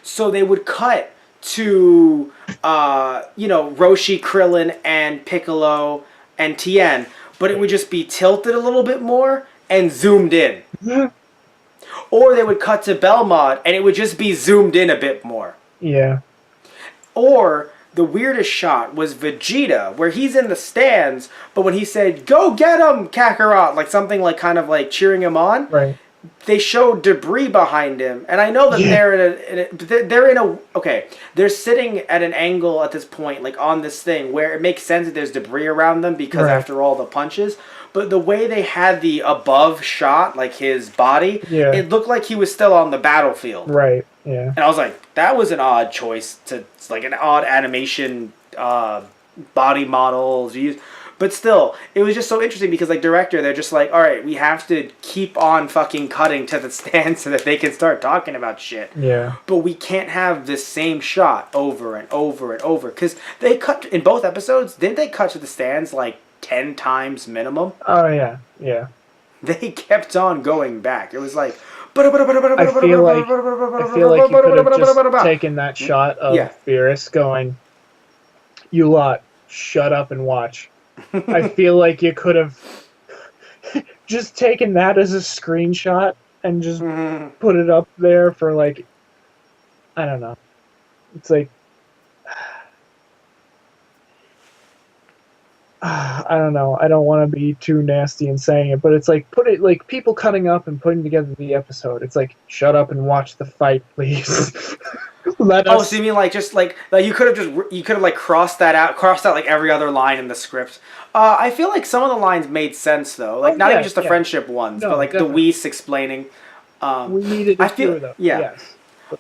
Speaker 1: So they would cut to, Roshi, Krillin, and Piccolo, and Tien, but it would just be tilted a little bit more and zoomed in. Or they would cut to Belmont, and it would just be zoomed in a bit more.
Speaker 2: Yeah.
Speaker 1: Or the weirdest shot was Vegeta, where he's in the stands, but when he said, "Go get him, Kakarot," like something like kind of like cheering him on,
Speaker 2: Right.
Speaker 1: they showed debris behind him, and I know that they're sitting at an angle at this point, like on this thing, where it makes sense that there's debris around them because
Speaker 2: Right.
Speaker 1: after all the punches. But the way they had the above shot, like his body,
Speaker 2: Yeah.
Speaker 1: it looked like he was still on the battlefield.
Speaker 2: Right. Yeah.
Speaker 1: And I was like, that was an odd choice it's like an odd animation body models used. But still, it was just so interesting because like director, they're just like, all right, we have to keep on fucking cutting to the stand so that they can start talking about shit.
Speaker 2: Yeah.
Speaker 1: But we can't have this same shot over and over and over because they cut in both episodes. Didn't they cut to the stands like 10 times minimum?
Speaker 2: Oh yeah. Yeah.
Speaker 1: They kept on going back. It was like.
Speaker 2: I feel like you could have just taken that shot of Beerus going, "You lot, shut up and watch." I feel like you could have just taken that as a screenshot and just put it up there for like, I don't know. It's like, I don't know. I don't want to be too nasty in saying it, but it's like put it like people cutting up and putting together the episode. It's like shut up and watch the fight, please. Let us.
Speaker 1: Oh, so you mean like just like you could have like crossed out like every other line in the script. I feel like some of the lines made sense though, like not even just the friendship ones, but like
Speaker 2: definitely.
Speaker 1: the Whis explaining.
Speaker 2: We needed a few of them.
Speaker 1: Yeah.
Speaker 2: Yes.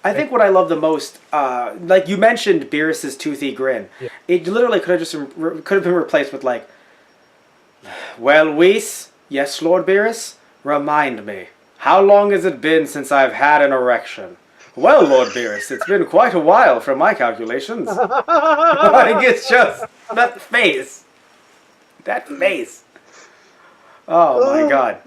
Speaker 1: I think what I love the most, like you mentioned, Beerus's toothy grin.
Speaker 2: Yeah.
Speaker 1: It literally could have been replaced with like, "Well, Whis, yes, Lord Beerus, remind me, how long has it been since I've had an erection?" "Well, Lord Beerus, it's been quite a while from my calculations." Like it's just that face, Oh my god.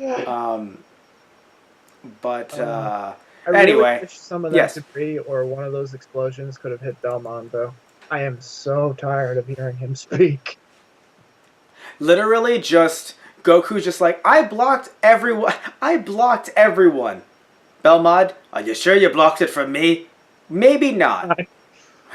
Speaker 2: I really
Speaker 1: Anyway,
Speaker 2: wish some of that debris or one of those explosions could have hit Belmondo. I am so tired of hearing him speak.
Speaker 1: Literally, just Goku's just like, I blocked everyone. Belmod, are you sure you blocked it from me? Maybe not.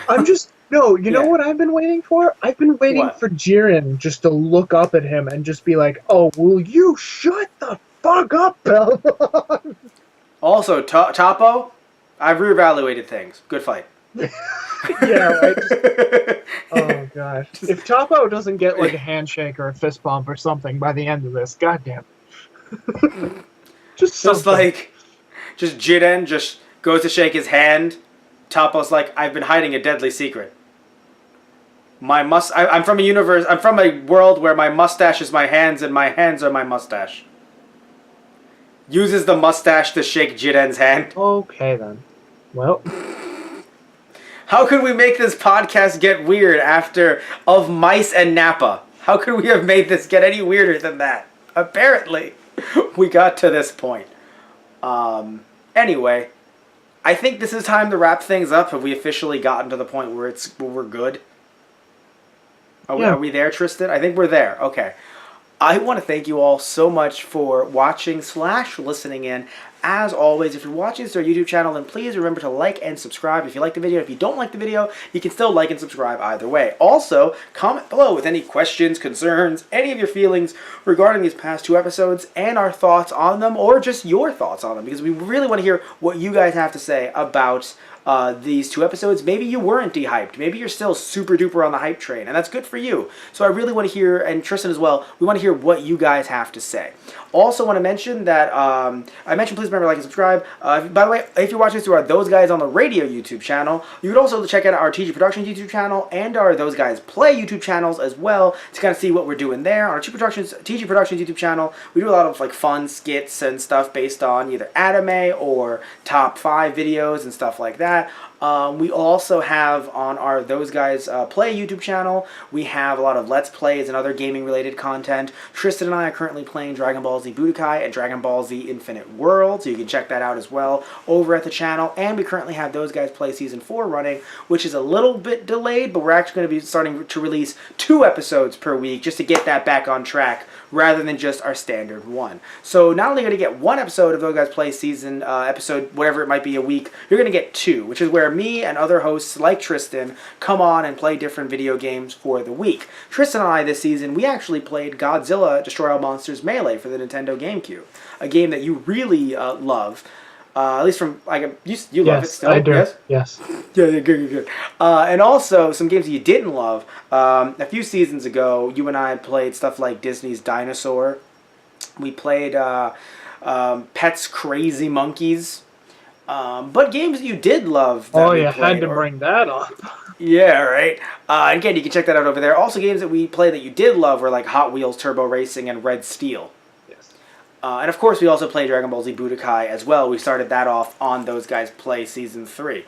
Speaker 2: I'm just no. You know what I've been waiting for? I've been waiting for Jiren just to look up at him and just be like, "Oh, will you shut the fuck up, Belmod?"
Speaker 1: Also, Topo, I've reevaluated things. Good fight.
Speaker 2: Yeah, right. Oh gosh, if Topo doesn't get like a handshake or a fist bump or something by the end of this, goddamn. Just
Speaker 1: Jiren just goes to shake his hand. Topo's like, I've been hiding a deadly secret. I'm from a world where my mustache is my hands and my hands are my mustache. Uses the mustache to shake Jiren's hand.
Speaker 2: Okay then. Well.
Speaker 1: How could we make this podcast get weird after Of Mice and Nappa? How could we have made this get any weirder than that? Apparently, we got to this point. Anyway, I think this is time to wrap things up. Have we officially gotten to the point where we're good? Are we there, Tristan? I think we're there. Okay. I want to thank you all so much for watching / listening in. As always, if you're watching this to our YouTube channel, then please remember to like and subscribe if you like the video. If you don't like the video, you can still like and subscribe either way. Also, comment below with any questions, concerns, any of your feelings regarding these past 2 episodes and our thoughts on them, or just your thoughts on them, because we really want to hear what you guys have to say about these 2 episodes. Maybe you weren't de-hyped. Maybe you're still super duper on the hype train, and that's good for you. So I really want to hear, and Tristan as well, we want to hear what you guys have to say. Also want to mention that, please remember to like and subscribe. By the way, if you're watching this through our Those Guys on the Radio YouTube channel, you can also check out our TG Productions YouTube channel and our Those Guys Play YouTube channels as well to kind of see what we're doing there. On our TG Productions YouTube channel, we do a lot of like fun skits and stuff based on either anime or top 5 videos and stuff like that. We also have on our Those Guys Play YouTube channel, we have a lot of Let's Plays and other gaming related content. Tristan and I are currently playing Dragon Ball Z Budokai and Dragon Ball Z Infinite World, so you can check that out as well over at the channel. And we currently have Those Guys Play Season 4 running, which is a little bit delayed, but we're actually going to be starting to release 2 episodes per week just to get that back on track rather than just our standard one. So not only are you going to get 1 episode of Those Guys Play Season episode, whatever it might be a week, you're going to get 2, which is where where me and other hosts like Tristan come on and play different video games for the week. Tristan and I this season, we actually played Godzilla Destroy All Monsters Melee for the Nintendo GameCube, a game that you really love. At least from you love it still.
Speaker 2: I do.
Speaker 1: Yes.
Speaker 2: Yes.
Speaker 1: Yeah, good. And also some games that you didn't love. A few seasons ago, you and I played stuff like Disney's Dinosaur. We played Pets Crazy Monkeys. But games that you did love. That we played,
Speaker 2: had to bring that up.
Speaker 1: Yeah, right. Again, you can check that out over there. Also, games that we played that you did love were like Hot Wheels Turbo Racing and Red Steel. And of course, we also played Dragon Ball Z Budokai as well. We started that off on Those Guys Play Season 3.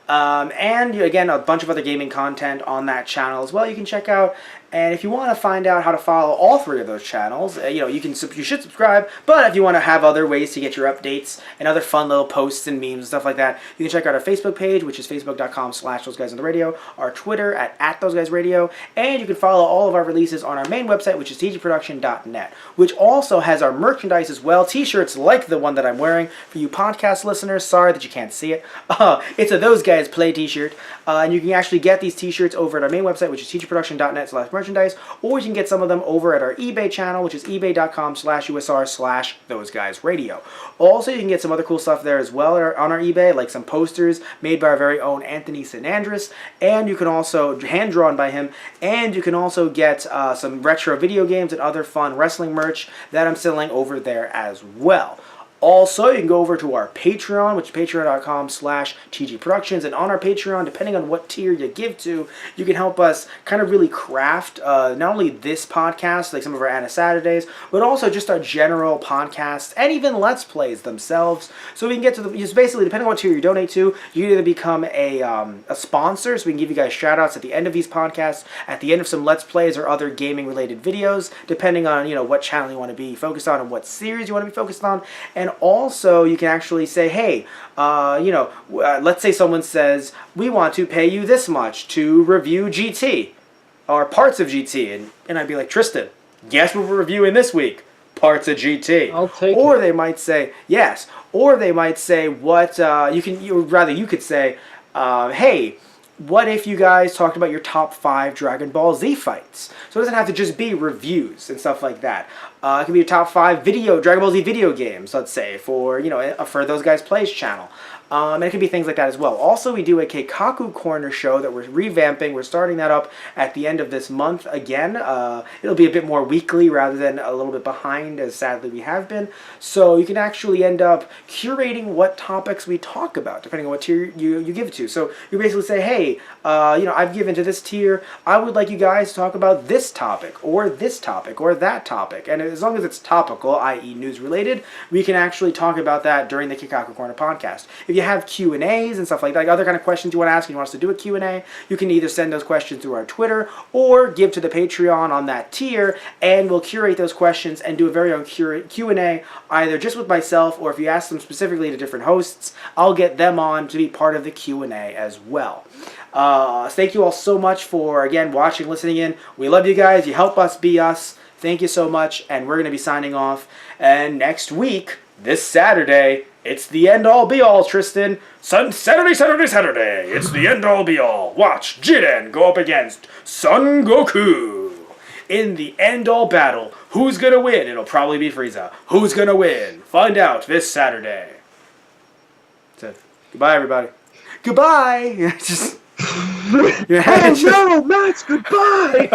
Speaker 1: And again, a bunch of other gaming content on that channel as well you can check out. And if you want to find out how to follow all three of those channels, you should subscribe. But if you want to have other ways to get your updates and other fun little posts and memes and stuff like that, you can check out our Facebook page, which is facebook.com/thoseguysontheradio, our Twitter at @thoseguysradio, and you can follow all of our releases on our main website, which is tgproduction.net, which also has our merchandise as well, t-shirts like the one that I'm wearing. For you podcast listeners, sorry that you can't see it. It's a Those Guys Play t-shirt, and you can actually get these t-shirts over at our main website, which is tgproduction.net/merchandise, or you can get some of them over at our eBay channel, which is ebay.com/usr/thoseguysradio. Also, you can get some other cool stuff there as well on our eBay, like some posters made by our very own Anthony Sinandris, and you can also, hand-drawn by him, and you can also get some retro video games and other fun wrestling merch that I'm selling over there as well. Also, you can go over to our Patreon, which is patreon.com/tgproductions, and on our Patreon, depending on what tier you give to, you can help us kind of really craft not only this podcast, like some of our Anna Saturdays, but also just our general podcasts and even Let's Plays themselves. So we can get to just basically, depending on what tier you donate to, you can either become a sponsor, so we can give you guys shout-outs at the end of these podcasts, at the end of some Let's Plays or other gaming-related videos, depending on, what channel you want to be focused on and what series you want to be focused on. And also, you can actually say, hey, let's say someone says, we want to pay you this much to review GT, or parts of GT. And I'd be like, Tristan, guess what we're reviewing this week? Parts of GT.
Speaker 2: I'll take
Speaker 1: or
Speaker 2: it.
Speaker 1: They might say, yes. Or they might say, you could say, hey, what if you guys talked about your top 5 Dragon Ball Z fights? So it doesn't have to just be reviews and stuff like that. It could be your top 5 Dragon Ball Z video games, let's say, for Those Guys Plays channel. And it could be things like that as well. Also, we do a Keikaku Corner show that we're revamping. We're starting that up at the end of this month again. It'll be a bit more weekly rather than a little bit behind, as sadly we have been. So you can actually end up curating what topics we talk about, depending on what tier you give it to. So you basically say, hey, I've given to this tier. I would like you guys to talk about this topic, or that topic. And as long as it's topical, i.e. news related, we can actually talk about that during the Keikaku Corner podcast. If you have Q&As and stuff like that, like other kind of questions you want to ask and you want us to do a Q&A, you can either send those questions through our Twitter or give to the Patreon on that tier, and we'll curate those questions and do a very own Q&A, either just with myself, or if you ask them specifically to different hosts, I'll get them on to be part of the Q&A as well. Thank you all so much for, again, watching, listening in. We love you guys. You help us be us. Thank you so much, and we're going to be signing off. And next week, this Saturday, it's the end-all be-all, Tristan. Saturday. It's the end-all be-all. Watch Jiren go up against Son Goku. In the end-all battle, who's going to win? It'll probably be Frieza. Who's going to win? Find out this Saturday. So, goodbye, everybody. Goodbye!
Speaker 2: Oh no, Max, goodbye!